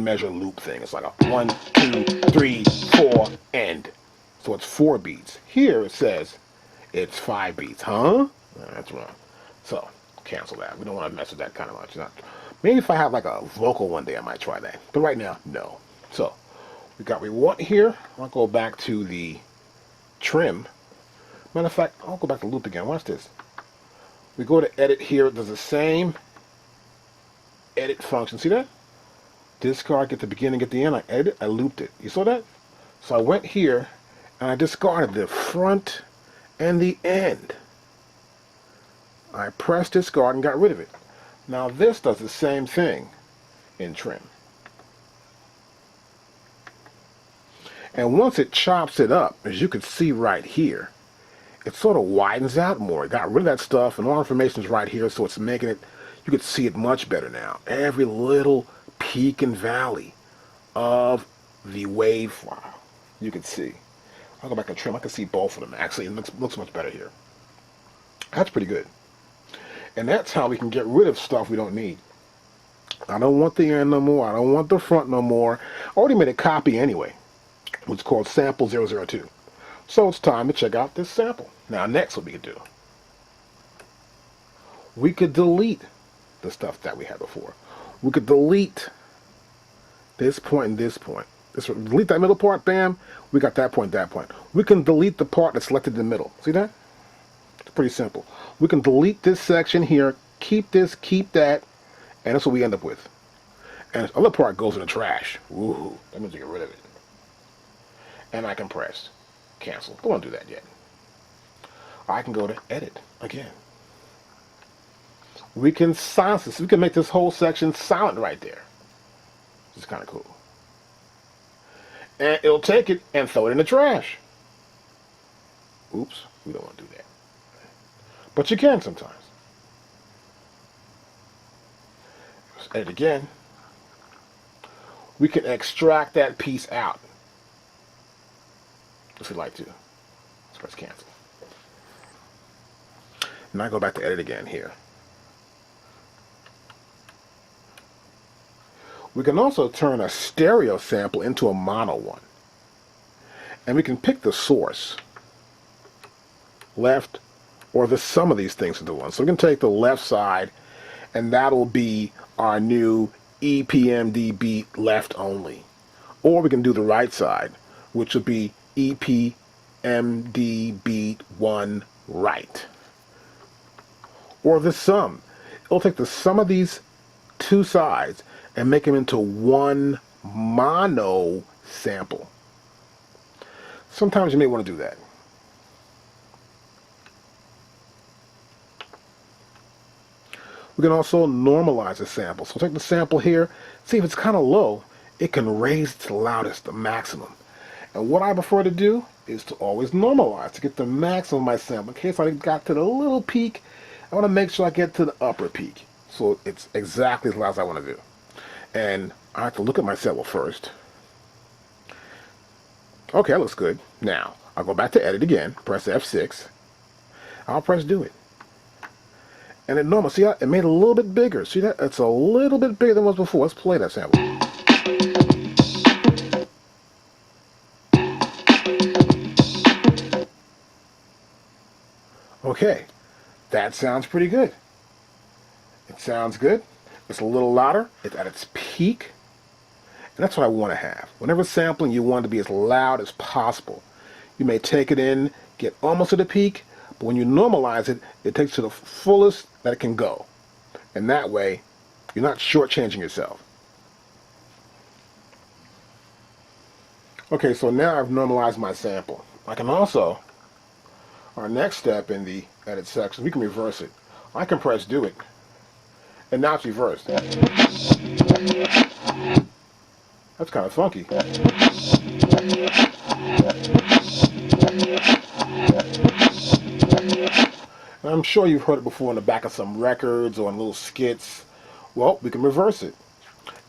measure loop thing. It's like a 1, 2, 3, 4, end. So it's 4 beats. Here it says it's 5 beats. Huh? No, that's wrong. So cancel that. We don't want to mess with that kind of much. Maybe if I have like a vocal one day, I might try that. But right now, no. So we got what we want here. I'll go back to the trim. Matter of fact, I'll go back to loop again. Watch this. We go to edit here. It does the same edit function. See that? Discard, get the beginning, get the end. I edit, I looped it. You saw that? So I went here and I discarded the front and the end. I pressed discard and got rid of it. Now this does the same thing in trim. And once it chops it up, as you can see right here, it sort of widens out more. It got rid of that stuff and all information is right here, so it's making it, you can see it much better now. Every little peak and valley of the wave file you can see. I'll go back and trim. I can see both of them. Actually, it looks much better here. That's pretty good. And that's how we can get rid of stuff we don't need. I don't want the end no more. I don't want the front no more. I already made a copy anyway, which is called sample 002. So it's time to check out this sample. Now next what we could do. We could delete the stuff that we had before. We could delete this point and this point. Delete that middle part, bam, we got that point, that point. We can delete the part that's selected in the middle. See that? It's pretty simple. We can delete this section here, keep this, keep that, and that's what we end up with. And this other part goes in the trash. Ooh, that means we get rid of it. And I can press cancel. Don't want to do that yet. I can go to edit again. We can silence this. We can make this whole section silent right there. Which is kind of cool. And it'll take it and throw it in the trash. Oops, we don't want to do that. But you can sometimes. Let's edit again. We can extract that piece out if we'd like to. Let's press cancel. Now I go back to edit again here. We can also turn a stereo sample into a mono one. And we can pick the source, left, or the sum of these things into one. So we can take the left side, and that'll be our new EPMD beat left only. Or we can do the right side, which will be EPMD beat 1 right. Or the sum. It'll take the sum of these two sides and make them into one mono sample. Sometimes you may want to do that. We can also normalize the sample. So take the sample here, see if it's kind of low, it can raise it to the loudest, the maximum. And what I prefer to do is to always normalize to get the maximum of my sample. In case I got to the little peak, I want to make sure I get to the upper peak. So it's exactly as loud as I want to do. And I have to look at my sample first. Okay, that looks good. Now, I'll go back to edit again, press F6. I'll press do it. And it normal, see it made it a little bit bigger. See that? It's a little bit bigger than it was before. Let's play that sample. Okay, that sounds pretty good. It sounds good. It's a little louder. It's at its peak. And that's what I want to have. Whenever sampling, you want it to be as loud as possible. You may take it in, get almost to the peak, but when you normalize it, it takes to the fullest that it can go. And that way, you're not shortchanging yourself. Okay, so now I've normalized my sample. I can also, our next step in the edit section, we can reverse it. I can press do it. And now it's reversed. That's kind of funky. And I'm sure you've heard it before in the back of some records or in little skits. Well, we can reverse it.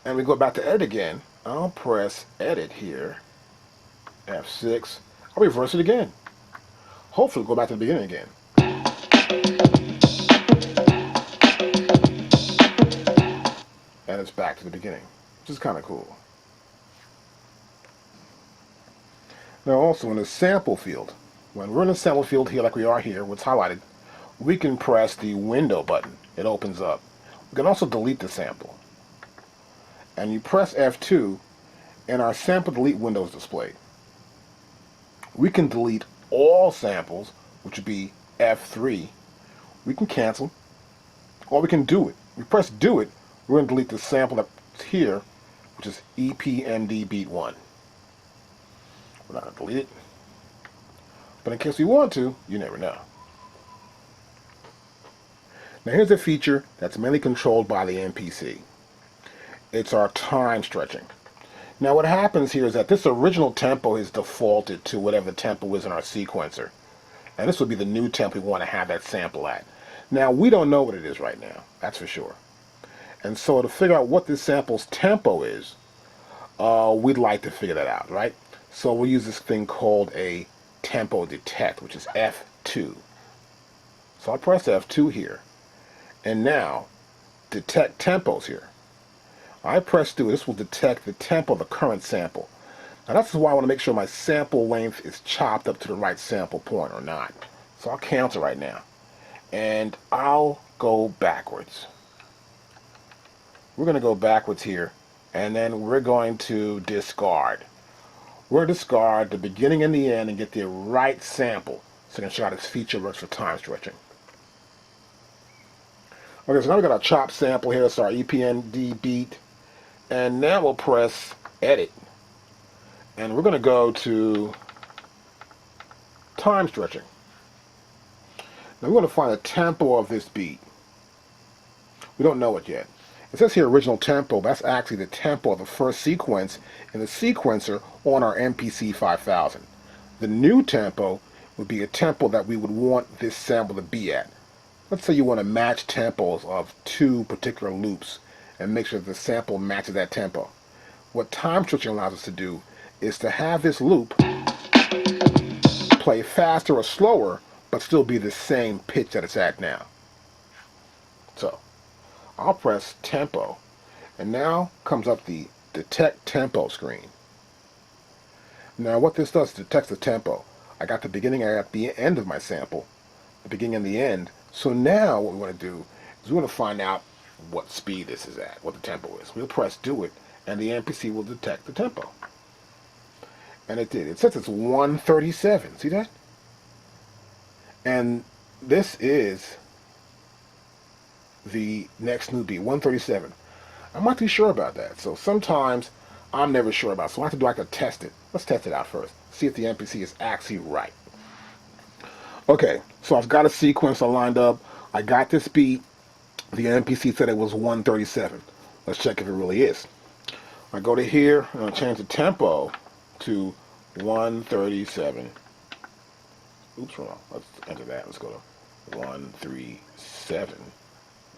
And we go back to edit again. I'll press edit here. F6. I'll reverse it again. Hopefully we'll go back to the beginning again. And it's back to the beginning, which is kind of cool. Now also in the sample field, when we're in the sample field here like we are here, what's highlighted, we can press the window button. It opens up. We can also delete the sample. And you press F2 and our sample delete window is displayed. We can delete all samples, which would be F3. We can cancel, or we can do it. We press do it, we're going to delete the sample that's here, which is EPMD beat 1. We're not going to delete it, but in case we want to, you never know. Now here's a feature that's mainly controlled by the MPC. It's our time stretching. Now what happens here is that this original tempo is defaulted to whatever the tempo is in our sequencer. And this would be the new tempo we want to have that sample at. Now we don't know what it is right now, that's for sure. And so to figure out what this sample's tempo is, we'd like to figure that out, right? So we'll use this thing called a tempo detect, which is F2. So I'll press F2 here. And now, detect tempos here. I press do, this will detect the tempo of the current sample. Now that's why I want to make sure my sample length is chopped up to the right sample point or not. So I'll cancel right now. And I'll go backwards. We're going to go backwards here, and then we're going to discard. We're going to discard the beginning and the end and get the right sample so I can show how this feature works for time stretching. Okay, so now we've got our chopped sample here. It's our EPMD beat. And now we'll press edit. And we're going to go to time stretching. Now we're going to find the tempo of this beat. We don't know it yet. It says here original tempo, but that's actually the tempo of the first sequence in the sequencer on our MPC 5000. The new tempo would be a tempo that we would want this sample to be at. Let's say you want to match tempos of two particular loops and make sure that the sample matches that tempo. What time stretching allows us to do is to have this loop play faster or slower, but still be the same pitch that it's at now. So I'll press tempo, and now comes up the detect tempo screen. Now what this does is detects the tempo. I got the beginning, I got the end of my sample, the beginning and the end. So now what we want to do is we want to find out what speed this is at, what the tempo is. We'll press do it, and the MPC will detect the tempo. And it did. It says it's 137. See that? And this is the next new beat, 137. I'm not too sure about that. So sometimes I'm never sure about it. So I have to do like a test it. Let's test it out first. See if the MPC is actually right. Okay, so I've got a sequence lined up. I got this beat. The MPC said it was 137. Let's check if it really is. I go to here, and I'll change the tempo to 137. Oops, wrong. Let's enter that. Let's go to 137.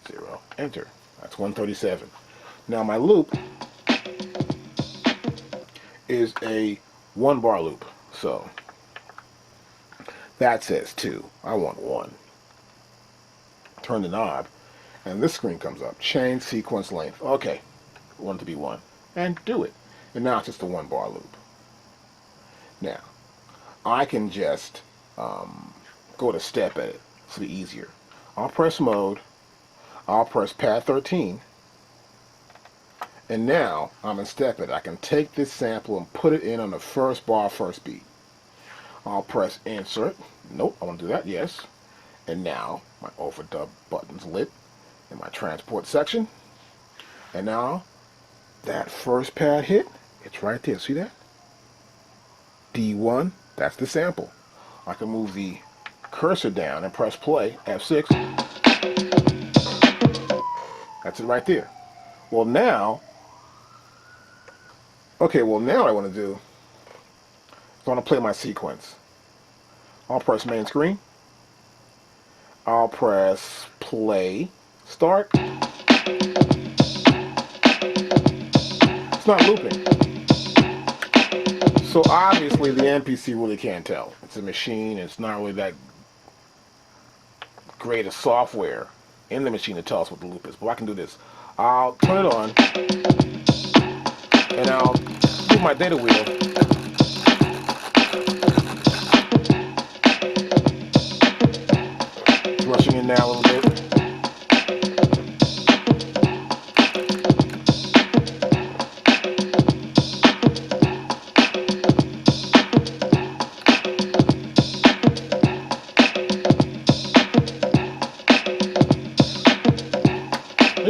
0. Enter. That's 137. Now my loop is a 1-bar loop. So that says 2. I want 1. Turn the knob, and this screen comes up. Change sequence length. Okay, I want it to be 1. And do it. And now it's just a 1-bar loop. Now, I can just go to step edit. This will be easier. I'll press mode. I'll press pad 13. And now I'm in step edit. I can take this sample and put it in on the first bar, first beat. I'll press insert. Nope, I want to do that. Yes. And now my overdub button's lit in my transport section. And now that first pad hit, it's right there. See that? D1, that's the sample. I can move the cursor down and press play, F6. That's it right there. Well now, what I want to do is I want to play my sequence. I'll press main screen. I'll press play, start. It's not looping. So obviously the MPC really can't tell. It's a machine, it's not really that great a software in the machine to tell us what the loop is. But I can do this. I'll turn it on, and I'll move my data wheel. Rushing in in now a little bit.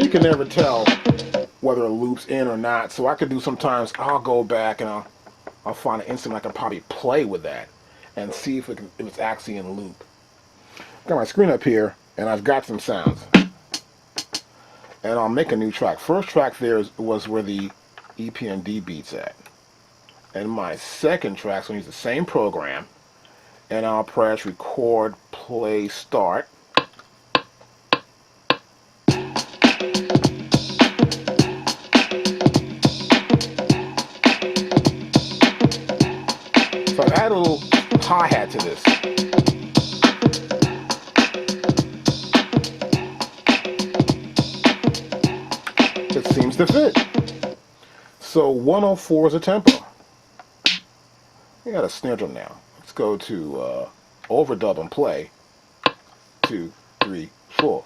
You can never tell whether a loop's in or not, so I could do sometimes, I'll go back and I'll find an instrument I can probably play with that and see if it's actually in loop. Got my screen up here and I've got some sounds. And I'll make a new track. First track there was where the EP&D beat's at. And my second track's going to use the same program, and I'll press record, play, start. So I add a little hi-hat to this. It seems to fit. So 104 is a tempo. We got a snare drum now. Let's go to overdub and play. 2, 3, 4.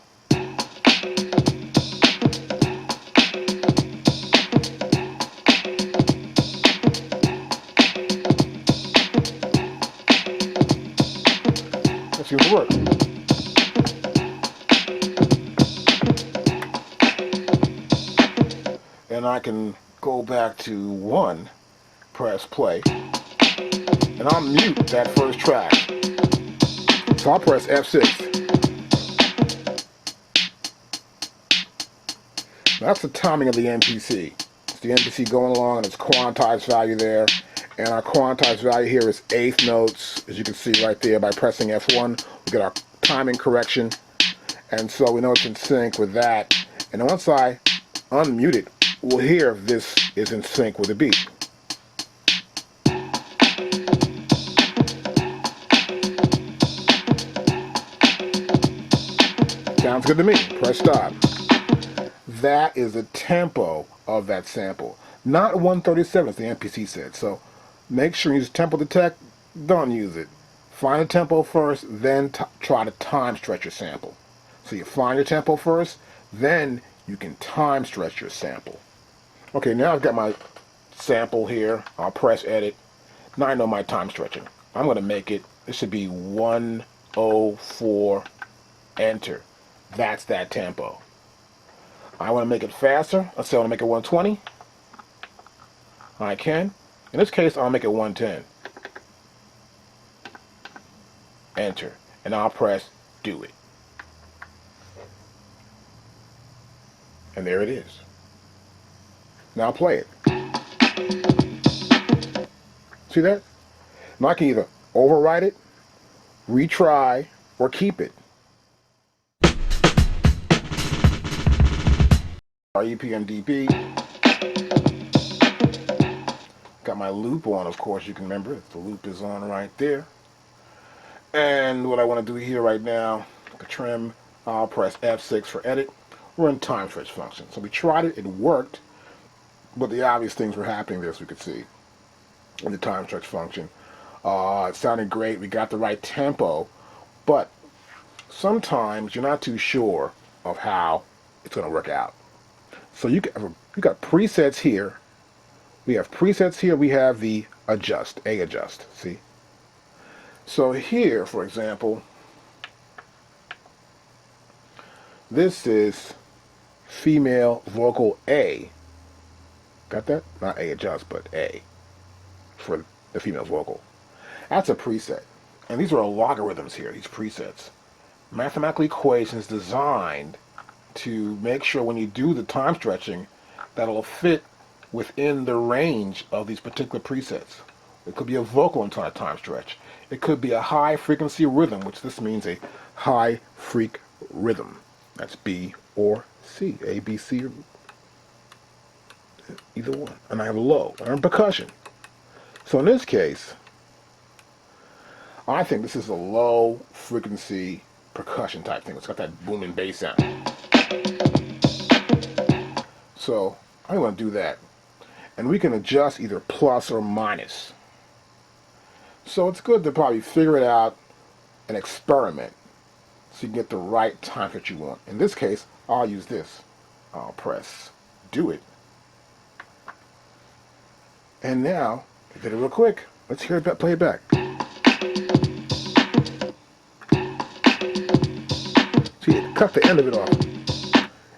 That seems to work. And I can go back to 1, press play, and I'll mute that first track. So I'll press F6. That's the timing of the MPC. It's the MPC going along and its quantized value there. And our quantized value here is eighth notes, as you can see right there. By pressing F1, we get our timing correction. And so we know it's in sync with that. And then once I unmute it, we'll hear if this is in sync with the beat. Sounds good to me. Press stop. That is the tempo of that sample. Not 137 as the MPC said. So make sure you use tempo detect. Don't use it. Find the tempo first, then try to time stretch your sample. So you find your tempo first, then you can time stretch your sample. Okay, now I've got my sample here. I'll press edit. Now I know my time stretching. I'm going to make it, it should be 104, enter. That's that tempo. I want to make it faster. Let's say I want to make it 120. I can. In this case, I'll make it 110. Enter. And I'll press do it. And there it is. Now play it. See that? Now I can either overwrite it, retry, or keep it. Our EP&D. Got my loop on, of course, you can remember. The loop is on right there. And what I want to do here right now, like a trim, I'll press F6 for edit. We're in time stretch function. So we tried it, it worked, but the obvious things were happening there, as we could see in the time stretch function. It sounded great, we got the right tempo, but sometimes you're not too sure of how it's going to work out. So you got presets here. We have presets here. We have the adjust, adjust. See? So here, for example, this is female vocal A. Got that? Not adjust, but A for the female vocal. That's a preset. And these are logarithms here, these presets. Mathematical equations designed to make sure when you do the time stretching that it'll fit within the range of these particular presets. It could be a vocal into a time stretch. It could be a high frequency rhythm, which this means a high freq rhythm. That's B or C, A, B, C, or either one. And I have low, and percussion. So in this case, I think this is a low frequency percussion type thing. It's got that booming bass sound. So I'm going to do that. And we can adjust either plus or minus. So it's good to probably figure it out and experiment. so you can get the right time that you want. In this case, I'll use this. I'll press do it. And now, I did it real quick. Let's hear it play it back. See, it cut the end of it off.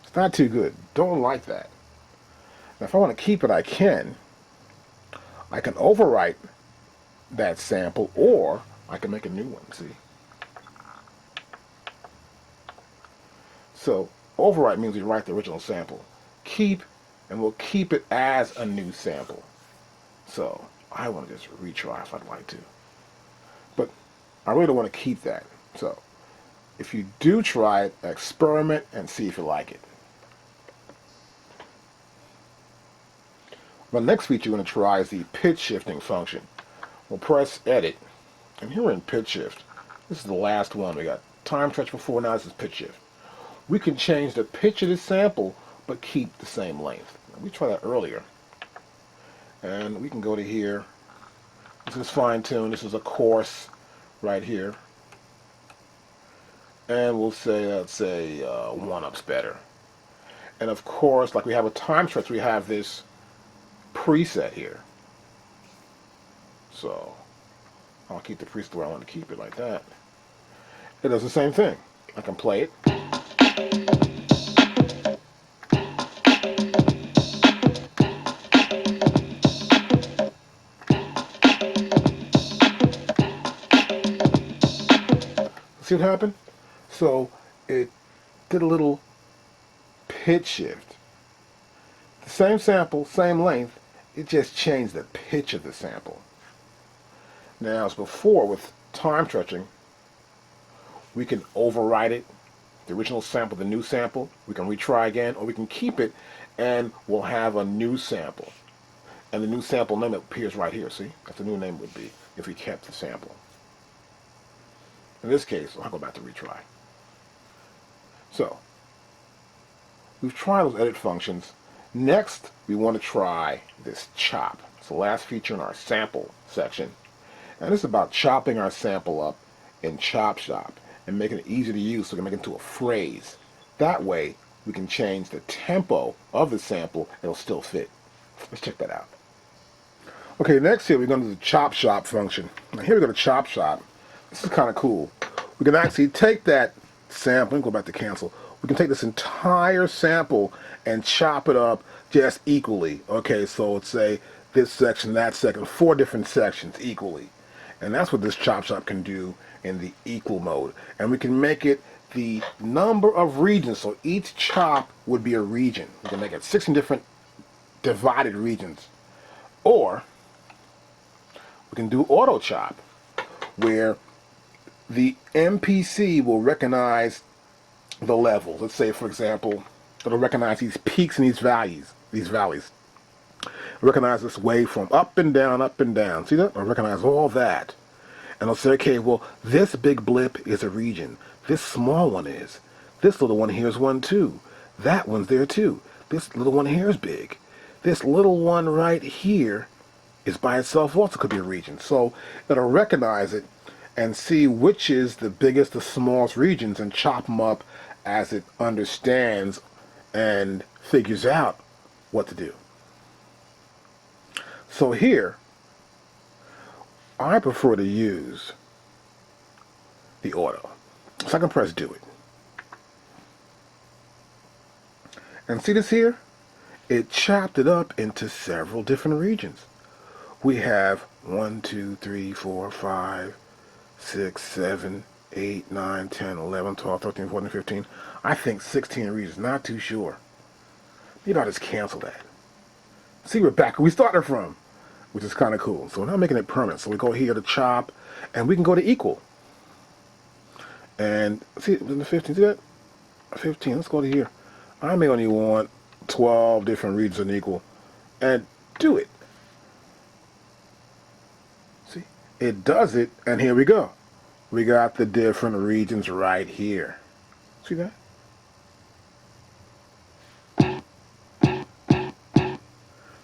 It's not too good. Don't like that. Now, if I want to keep it, I can. I can overwrite that sample, or I can make a new one, see? So, overwrite means we write the original sample. Keep, and we'll keep it as a new sample. So, I want to just retry if I'd like to. But I really don't want to keep that. So, if you do try it, experiment and see if you like it. The next feature we're going to try is the pitch shifting function. We'll press edit, and here we're in pitch shift. This is the last one. We got time stretch before, now this is pitch shift. We can change the pitch of the sample, but keep the same length. We tried that earlier. And we can go to here. This is fine tune. This is a course right here. And we'll say, let's say, 1-up's better. And of course, like we have a time stretch, we have this preset here. So I'll keep the preset where I want to keep it, like that. It does the same thing. I can play it. See what happened? So it did a little pitch shift. The same sample, same length, it just changed the pitch of the sample. Now, as before with time stretching, we can overwrite it, the original sample, the new sample. We can retry again, or we can keep it and we'll have a new sample. And the new sample name appears right here, see? That's the new name would be if we kept the sample. In this case, I'll go back to retry. So, we've tried those edit functions. Next, we want to try this chop. It's the last feature in our sample section. And this is about chopping our sample up in Chop Shop and making it easy to use so we can make it into a phrase. That way, we can change the tempo of the sample and it'll still fit. Let's check that out. Okay, next here we're going to do the Chop Shop function. Now here we go to Chop Shop. This is kind of cool. We can actually take that sample, let me go back to cancel. We can take this entire sample and chop it up just equally. Okay, so let's say this section, that section, 4 different sections equally. And that's what this Chop Shop can do in the equal mode. And we can make it the number of regions, so each chop would be a region. We can make it 16 different divided regions. Or we can do auto chop, where the MPC will recognize the levels. Let's say, for example, it'll recognize these peaks and these valleys. Recognize this waveform, up and down, up and down. See that? It'll recognize all that. And it'll say, okay, well, this big blip is a region. This small one is. This little one here is one too. That one's there too. This little one here is big. This little one right here is by itself also could be a region. So it'll recognize it and see which is the biggest, the smallest regions, and chop them up as it understands and figures out what to do. So here, I prefer to use the auto. So I can press do it. And see this here? It chopped it up into several different regions. We have 1, 2, 3, 4, 5, 6, 7, 8, 9, 10, 11, 12, 13, 14, 15. I think 16 regions, not too sure. Maybe I'll just cancel that. See, we're back where we started from, which is kind of cool. So we're not making it permanent. So we go here to chop, and we can go to equal. And see, in the 15, see that? 15, let's go to here. I may only want 12 different regions in equal, and do it. See, it does it, and here we go. We got the different regions right here. See that?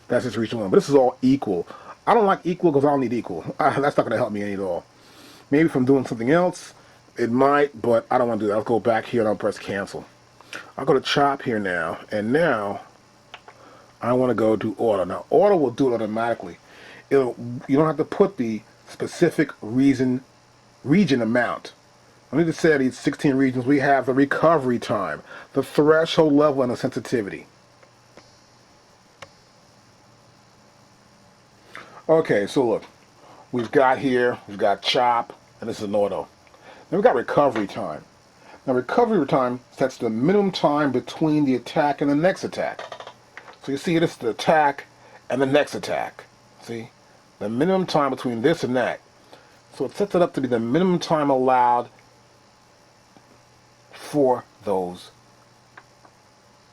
That's just region 1, but this is all equal. I don't like equal because I don't need equal. That's not going to help me any at all. Maybe if I'm doing something else, It might, but I don't want to do that. I'll go back here and I'll press cancel. I'll go to chop here now, and now I want to go to auto. Now auto will do it automatically. You don't have to put the specific region amount. I need to say these 16 regions. We have the recovery time, the threshold level, and the sensitivity. Okay, so look, we've got chop, and this is an auto. Then we've got recovery time. Now recovery time sets the minimum time between the attack and the next attack. So you see this is the attack and the next attack. See? The minimum time between this and that. So it sets it up to be the minimum time allowed for those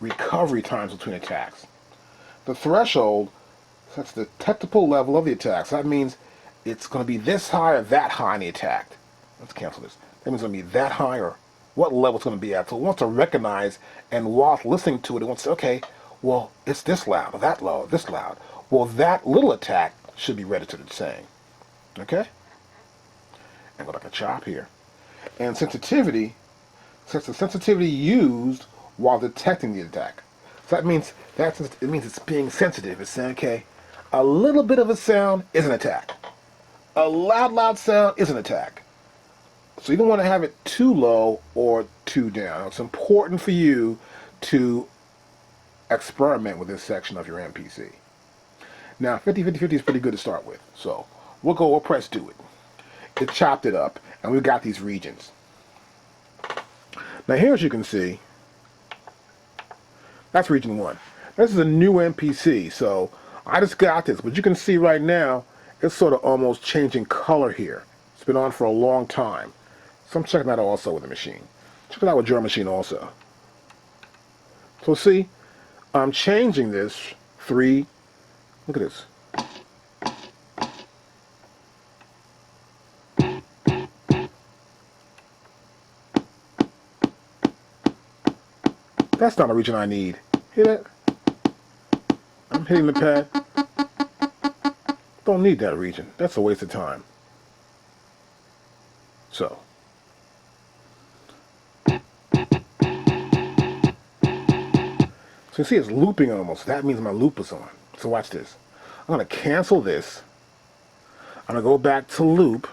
recovery times between attacks. The threshold sets the technical level of the attack. So that means it's going to be this high or that high in the attack. Let's cancel this. That means it's going to be that high or what level it's going to be at. So it wants to recognize, and while listening to it, it wants to say, okay, well, it's this loud, or that loud, this loud. Well, that little attack should be registered as saying. Okay? And go back to chop here. And sensitivity sets the sensitivity used while detecting the attack. So that means it's being sensitive. It's saying, okay, a little bit of a sound is an attack. A loud sound is an attack. So you don't want to have it too low or too down. It's important for you to experiment with this section of your MPC. Now 50-50-50 is pretty good to start with. So we'll press do it. It chopped it up, and we've got these regions. Now here, as you can see, that's region 1. This is a new MPC, so I just got this, but you can see right now it's sort of almost changing color here. It's been on for a long time. So I'm checking that also with the machine. Check it out with your machine also. So see, I'm changing this 3. Look at this. That's not a region I need. Hear that? I'm hitting the pad. Don't need that region. That's a waste of time. So you see it's looping almost. That means my loop is on. So watch this. I'm going to cancel this. I'm going to go back to loop.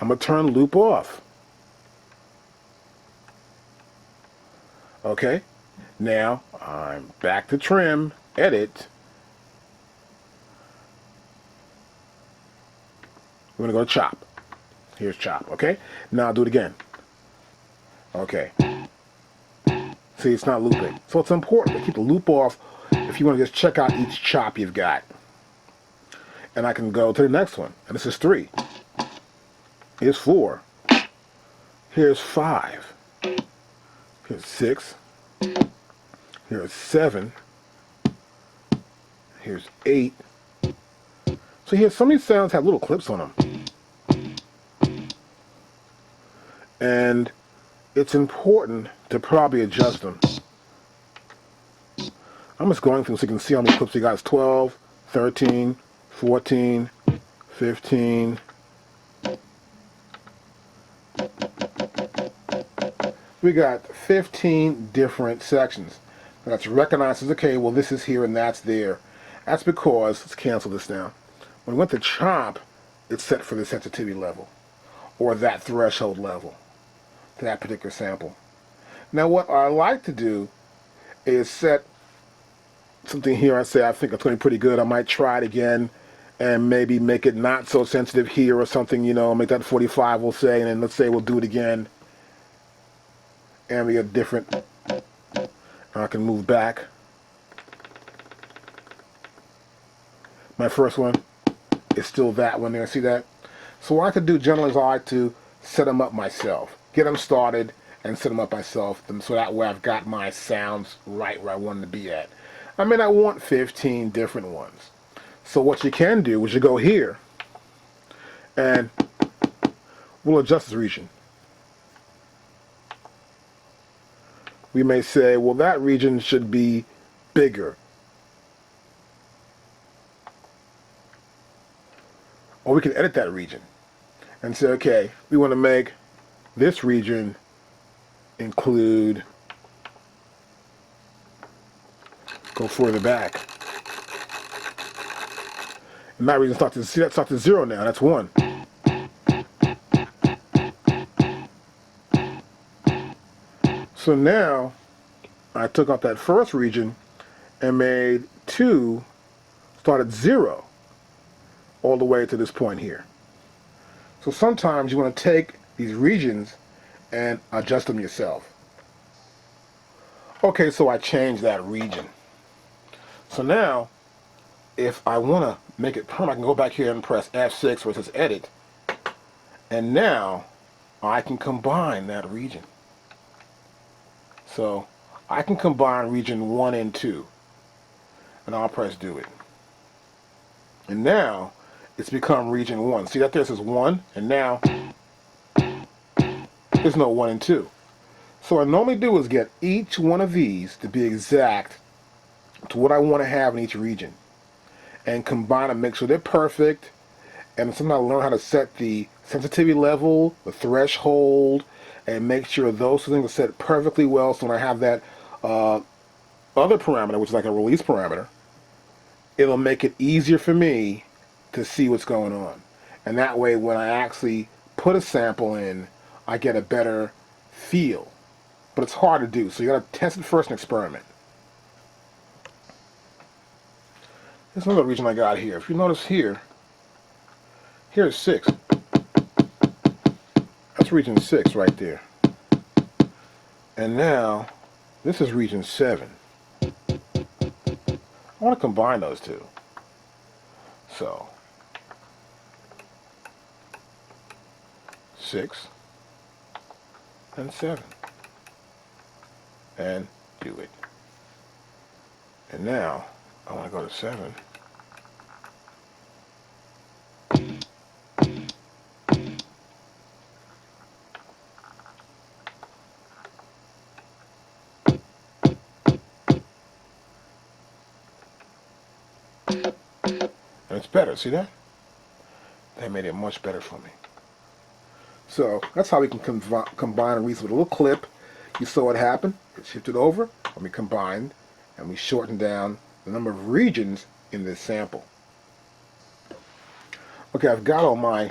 I'm going to turn loop off. Okay. Now I'm back to trim, edit. We're going to go to chop. Here's chop. Okay. Now I'll do it again. Okay. See, it's not looping. So it's important to keep the loop off if you want to just check out each chop you've got. And I can go to the next one. And this is 3. Here's 4. Here's 5. Here's 6. Here's 7. Here's 8. So here, some of these sounds have little clips on them. And it's important to probably adjust them. I'm just going through so you can see how many clips you got. It's 12, 13, 14, 15. We got 15 different sections. That's recognized as, okay, well, this is here and that's there. That's because, let's cancel this now. When we went to chop, it's set for the sensitivity level or that threshold level to that particular sample. Now what I like to do is set something here. I say I think it's going to be pretty good. I might try it again and maybe make it not so sensitive here or something, you know, make that 45, we'll say, and then let's say we'll do it again and we get different. I can move back. My first one is still that one there. See that? So what I could do generally is I like to set them up myself. Get them started and set them up myself, so that way I've got my sounds right where I want them to be at. I mean, I want 15 different ones. So what you can do is you go here and we'll adjust this region. We may say, well, that region should be bigger. Or we can edit that region and say, okay, we want to make this region include, go further back. And that region starts to see that starts to 0 now. That's 1. So now I took out that first region and made 2 start at 0 all the way to this point here. So sometimes you want to take these regions and adjust them yourself. Okay, so I changed that region. So now, if I want to make it permanent, I can go back here and press F6 where it says Edit. And now, I can combine that region. So, I can combine region 1 and 2. And I'll press Do It. And now, it's become region 1. See that there says 1, and now, there's no 1 and 2. So what I normally do is get each one of these to be exact to what I want to have in each region. And combine them, make sure they're perfect. And sometimes I learn how to set the sensitivity level, the threshold, and make sure those things are set perfectly well. So when I have that other parameter, which is like a release parameter, it'll make it easier for me to see what's going on. And that way, when I actually put a sample in, I get a better feel. But it's hard to do, so you gotta test it first and experiment. There's another region I got here. If you notice here, here's 6. That's region 6 right there. And now, this is region 7. I want to combine those two. So, 6 and 7. And do it. And now, I want to go to 7. And it's better, see that? They made it much better for me. So, that's how we can combine a region with a little clip. You saw what happened. It shifted over, and we combined, and we shortened down the number of regions in this sample. Okay, I've got all my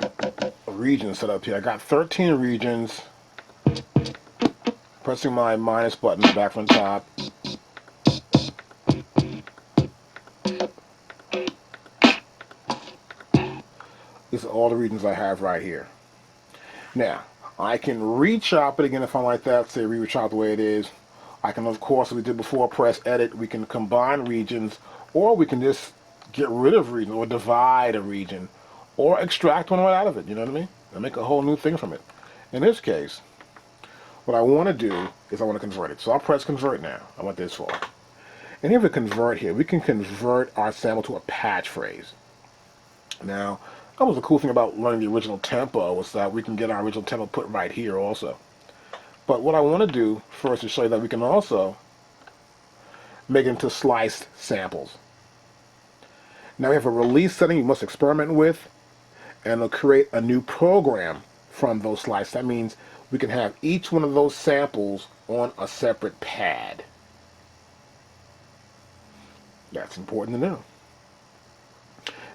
regions set up here. I got 13 regions. Pressing my minus button back from the top. These are all the regions I have right here. Now, I can rechop it again if I like that, say re-chop the way it is. I can, of course, as we did before, press Edit. We can combine regions, or we can just get rid of regions, or divide a region, or extract one right out of it, you know what I mean? And make a whole new thing from it. In this case, what I want to do is I want to convert it. So I'll press Convert now. I want this for. And here we convert here. We can convert our sample to a patch phrase. Now, that was the cool thing about learning the original tempo, was that we can get our original tempo put right here also. But what I want to do first is show you that we can also make it into sliced samples. Now we have a release setting you must experiment with, and it'll create a new program from those slices. That means we can have each one of those samples on a separate pad. That's important to know.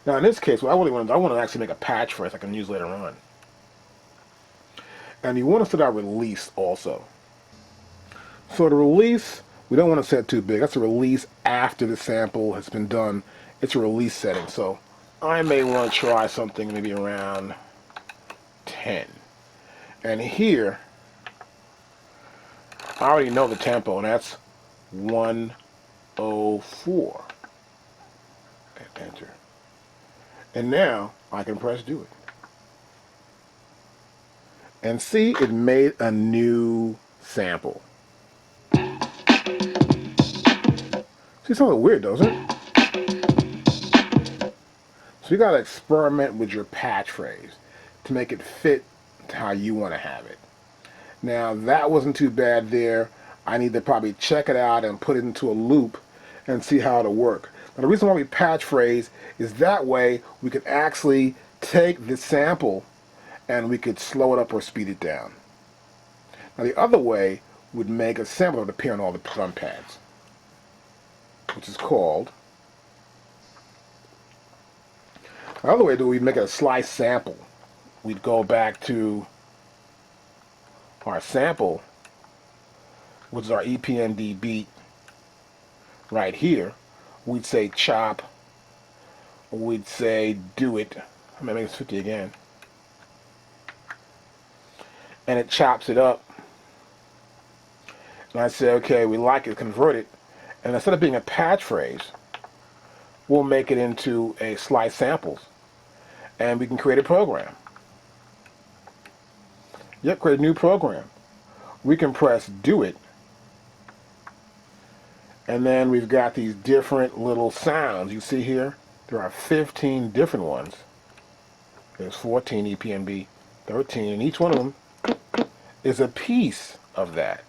Now in this case, what I want to actually make a patch phrase I can use later on. And you want to set our release also. So the release, we don't want to set too big. That's a release after the sample has been done. It's a release setting. So I may want to try something maybe around 10. And here, I already know the tempo, and that's 104. And enter. And now I can press Do It. And see, it made a new sample. See, it's a little weird, doesn't it? So you got to experiment with your patch phrase to make it fit to how you want to have it. Now, that wasn't too bad there. I need to probably check it out and put it into a loop and see how it'll work. Now, the reason why we patch phrase is that way we could actually take the sample and we could slow it up or speed it down. Now the other way would make a sample that would appear on all the drum pads, which is called, the other way we'd make it a slice sample. We'd go back to our sample, which is our EPMD beat right here. We'd say chop, we'd say do it. I'm going to make this 50 again. And it chops it up. And I say, okay, we like it, convert it. And instead of being a patch phrase, we'll make it into a slice samples. And we can create a program. Yep, create a new program. We can press do it. And then we've got these different little sounds. You see here, there are 15 different ones. There's 14 EPMB, 13, and each one of them is a piece of that.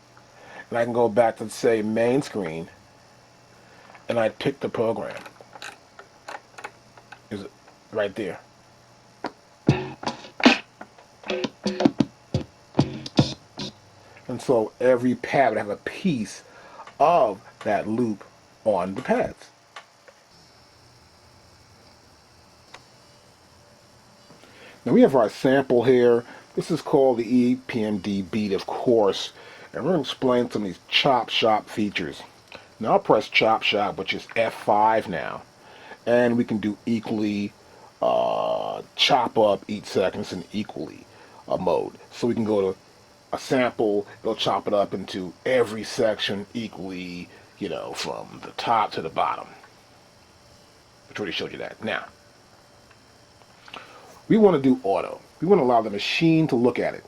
And I can go back to, say, main screen, and I pick the program. Is it right there? And so every pad would have a piece of that loop on the pads. Now we have our sample here. This is called the EPMD beat, of course, and we're going to explain some of these chop shop features. Now I'll press chop shop, which is F5 now, and we can do equally chop up each sequence in equally mode. So we can go to a sample, it'll chop it up into every section equally, you know, from the top to the bottom. Which already showed you that. Now, we want to do auto. We want to allow the machine to look at it.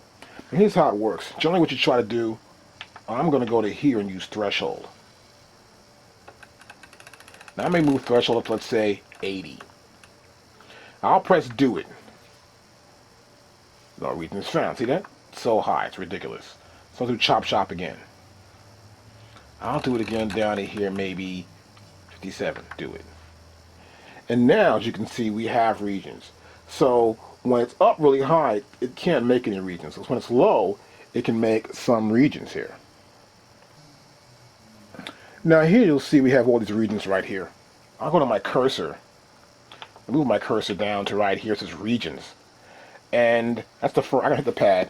And here's how it works. Generally what you try to do, I'm going to go to here and use threshold. Now I may move threshold up to, let's say, 80. I'll press do it. No region is found. See that? It's so high, it's ridiculous. So I'll do chop shop again. I'll do it again down to here, maybe 57. Do it. And now, as you can see, we have regions. So when it's up really high, it can't make any regions. So when it's low, it can make some regions here. Now here you'll see we have all these regions right here. I'll go to my cursor, move my cursor down to right here. It says regions. And that's the first, I can hit the pad.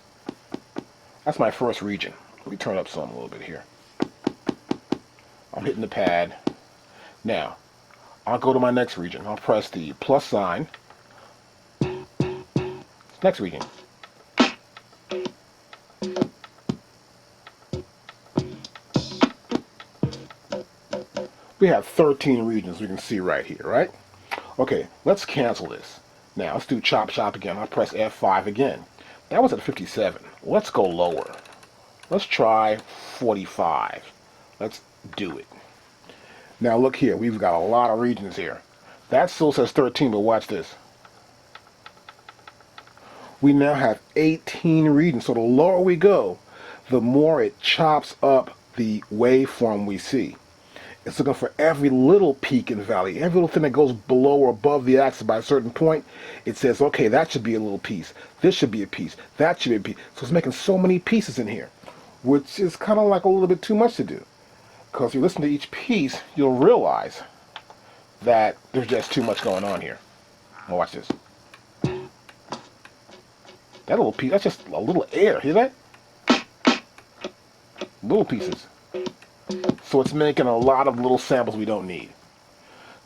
That's my first region. Let me turn up some a little bit here. I'm hitting the pad. Now, I'll go to my next region. I'll press the plus sign. Next region. We have 13 regions we can see right here, right? Okay, let's cancel this. Now, let's do chop shop again. I'll press F5 again. That was at 57. Let's go lower. Let's try 45. Let's do it. Now look here, we've got a lot of regions here. That still says 13, but watch this. We now have 18 regions. So the lower we go, the more it chops up the waveform we see. It's looking for every little peak and valley, every little thing that goes below or above the axis by a certain point. It says, okay, that should be a little piece. This should be a piece. That should be a piece. So it's making so many pieces in here, which is kind of like a little bit too much to do. Because if you listen to each piece, you'll realize that there's just too much going on here. Now watch this. That little piece, that's just a little air. Hear that? Little pieces. So it's making a lot of little samples we don't need.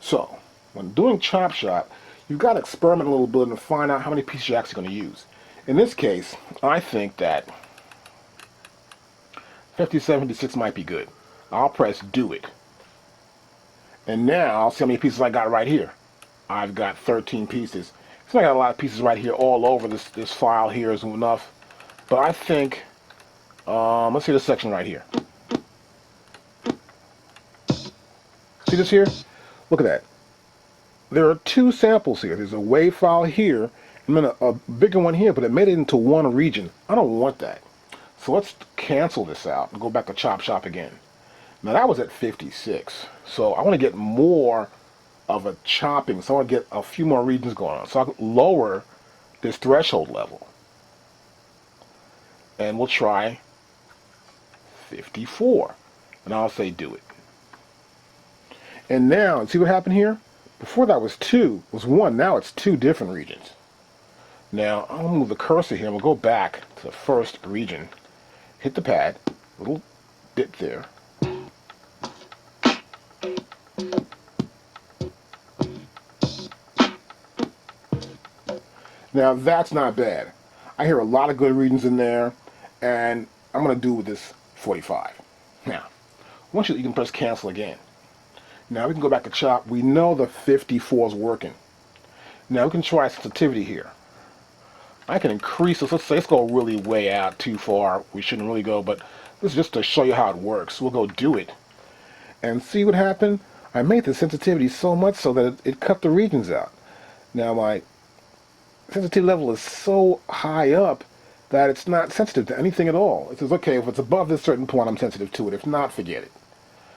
So, when doing chop shop, you've got to experiment a little bit and find out how many pieces you're actually going to use. In this case, I think that 57, 56 might be good. I'll press do it. And now I'll see how many pieces I got right here. I've got 13 pieces. So I got a lot of pieces right here all over this file here is enough. But I think, let's see this section right here. See this here? Look at that. There are two samples here. There's a WAV file here, and then a bigger one here, but it made it into one region. I don't want that. So let's cancel this out and go back to chop shop again. Now that was at 56. So I want to get more of a chopping. So I want to get a few more regions going on. So I'll lower this threshold level. And we'll try 54. And I'll say do it. And now, see what happened here? Before that was 2, was 1. Now it's 2 different regions. Now, I'll move the cursor here and we'll go back to the first region. Hit the pad, little bit there. Now, that's not bad. I hear a lot of good regions in there, and I'm going to do with this 45. Now, once you can press cancel again. Now, we can go back to chop. We know the 54 is working. Now, we can try sensitivity here. I can increase this. Let's go really way out too far. We shouldn't really go, but this is just to show you how it works. We'll go do it. And see what happened? I made the sensitivity so much so that it cut the regions out. Now, my sensitivity level is so high up that it's not sensitive to anything at all. It says, okay, if it's above this certain point, I'm sensitive to it. If not, forget it.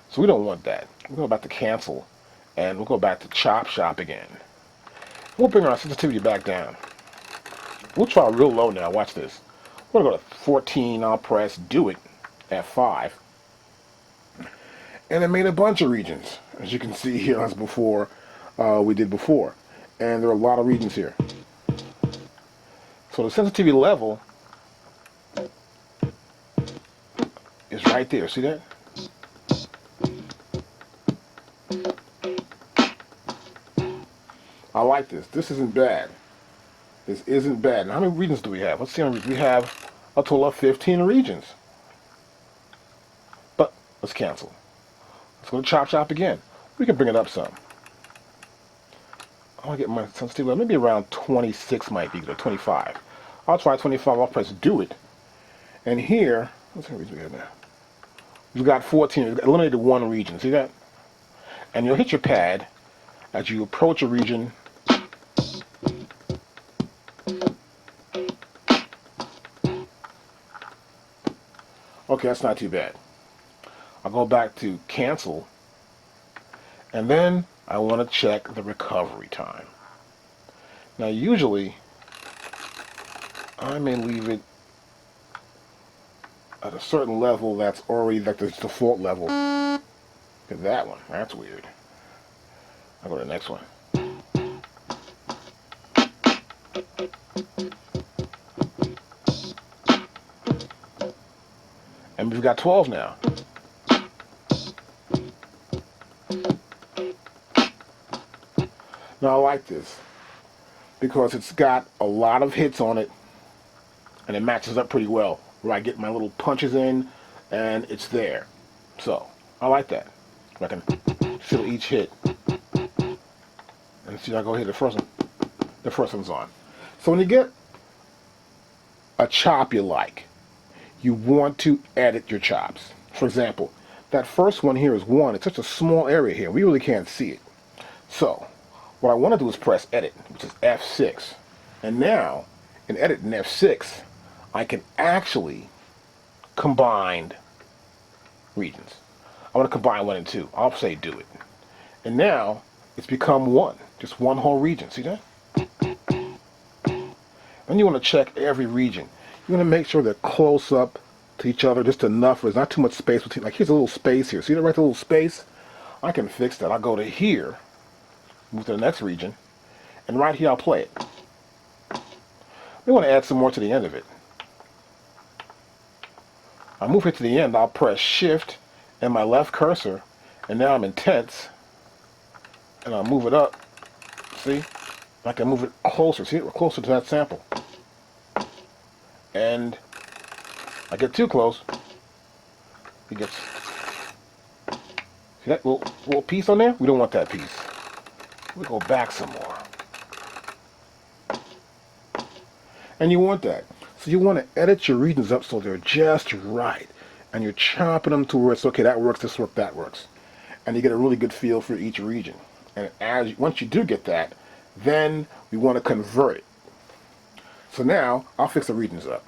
So we don't want that. We'll go back to cancel, and we'll go back to chop shop again. We'll bring our sensitivity back down. We'll try real low now. Watch this. We're going to go to 14. I'll press do it, F5. And it made a bunch of regions, as you can see here, as before, we did before. And there are a lot of regions here. So the sensitivity level is right there. See that? I like this. This isn't bad. This isn't bad. Now, how many regions do we have? Let's see how many. We have a total of 15 regions. But let's cancel. Let's go to chop shop again. We can bring it up some. I want to get my sensitivity level. Maybe around 26 might be good, or 25. I'll try 25. I'll press do it. And here, let's see how many regions we have now. We've got 14. We've eliminated 1 region. See that? And you'll hit your pad as you approach a region. Okay, that's not too bad. I'll go back to cancel, and then I want to check the recovery time. Now, usually, I may leave it at a certain level that's already like the default level. Look at that one. That's weird. I'll go to the next one. And we've got 12 now. Now I like this because it's got a lot of hits on it and it matches up pretty well where I get my little punches in and it's there. So I like that. I can feel each hit. And see, I go hit the first one. The first one's on. So when you get a chop you like, you want to edit your chops. For example, that first one here is 1. It's such a small area here. We really can't see it. So what I want to do is press edit, which is F6. And now, in edit in F6, I can actually combine regions. I want to combine 1 and 2. I'll say do it. And now, it's become 1. Just 1 whole region. See that? And you want to check every region. You want to make sure they're close up to each other, just enough. There's not too much space between. Like here's a little space here. See that right, the little space? I can fix that. I'll go to here, move to the next region, and right here I'll play it. We want to add some more to the end of it. I move it to the end. I'll press Shift and my left cursor, and now I'm intense. And I'll move it up. See? I can move it closer. See, we're closer to that sample. And I get too close. It gets. See that little piece on there? We don't want that piece. We go back some more. And you want that. So you want to edit your regions up so they're just right. And you're chopping them to where it's okay, that works, this works, that works. And you get a really good feel for each region. And once you do get that, then we want to convert it. So now, I'll fix the regions up.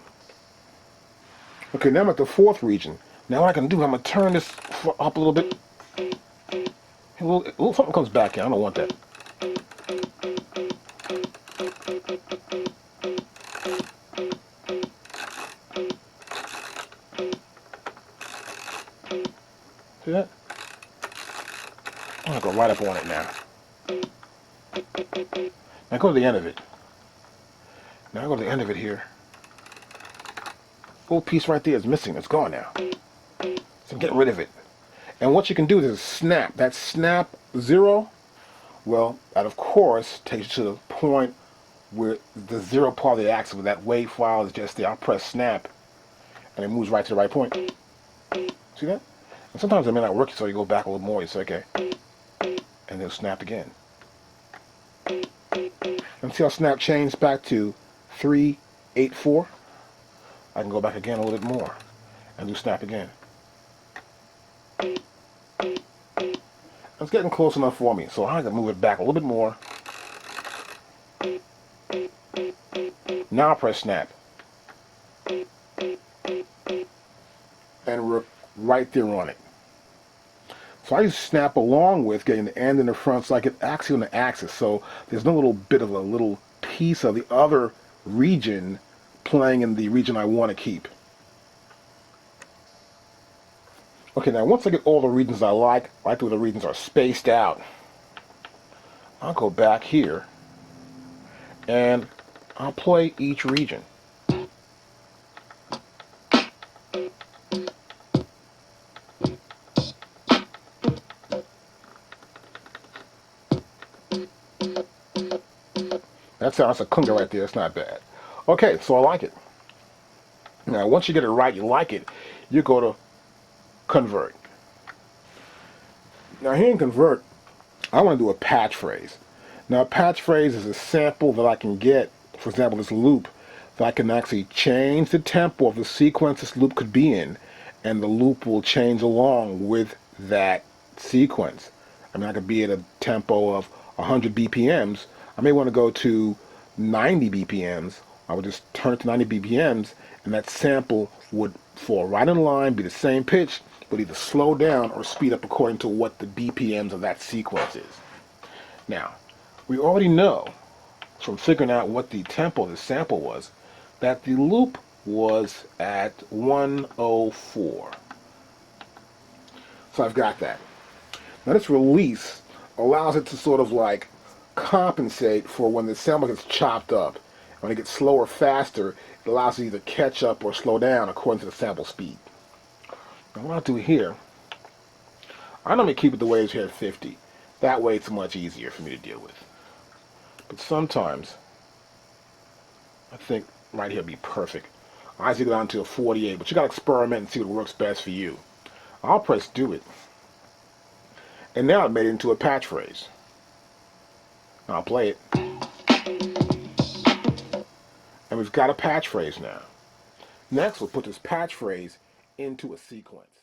Okay, now I'm at the 4th region. Now what I can do, I'm going to turn this up a little bit. A little something comes back in. I don't want that. right up on it now. Now go to the end of it. Now go to the end of it here. Little piece right there is missing. It's gone now. So get rid of it. And what you can do is snap. That snap 0, well, that of course takes you to the point where the 0 part of the axis where that wave file is just there. I'll press snap and it moves right to the right point. See that? And sometimes it may not work, so you go back a little more. You say, okay. And then snap again. And see how snap changed back to 384? I can go back again a little bit more and do snap again. It's getting close enough for me, so I can move it back a little bit more. Now press snap. And we're right there on it. So I use snap along with getting the end and the front so I get actually on the axis. So there's no little bit of a little piece of the other region playing in the region I want to keep. Okay, now once I get all the regions I like the way the regions are spaced out, I'll go back here and I'll play each region. That's a conga right there. It's not bad. Okay, so I like it. Now, once you get it right, you like it, you go to convert. Now, here in convert, I want to do a patch phrase. Now, a patch phrase is a sample that I can get, for example, this loop, that I can actually change the tempo of the sequence this loop could be in, and the loop will change along with that sequence. I mean, I could be at a tempo of 100 BPMs. I may want to go to 90 BPMs. I would just turn it to 90 BPMs, and that sample would fall right in line, be the same pitch, but either slow down or speed up according to what the BPMs of that sequence is. Now, we already know from figuring out what the tempo of the sample was that the loop was at 104. So I've got that. Now this release allows it to sort of like compensate for when the sample gets chopped up. When it gets slower, faster, it allows it to either catch up or slow down according to the sample speed. Now what I'll do here, I normally keep it the way it's here at 50. That way it's much easier for me to deal with. But sometimes, I think right here would be perfect. I usually go down to a 48, but you got to experiment and see what works best for you. I'll press do it. And now it made it into a patch phrase. I'll play it. And we've got a patch phrase now. Next, we'll put this patch phrase into a sequence.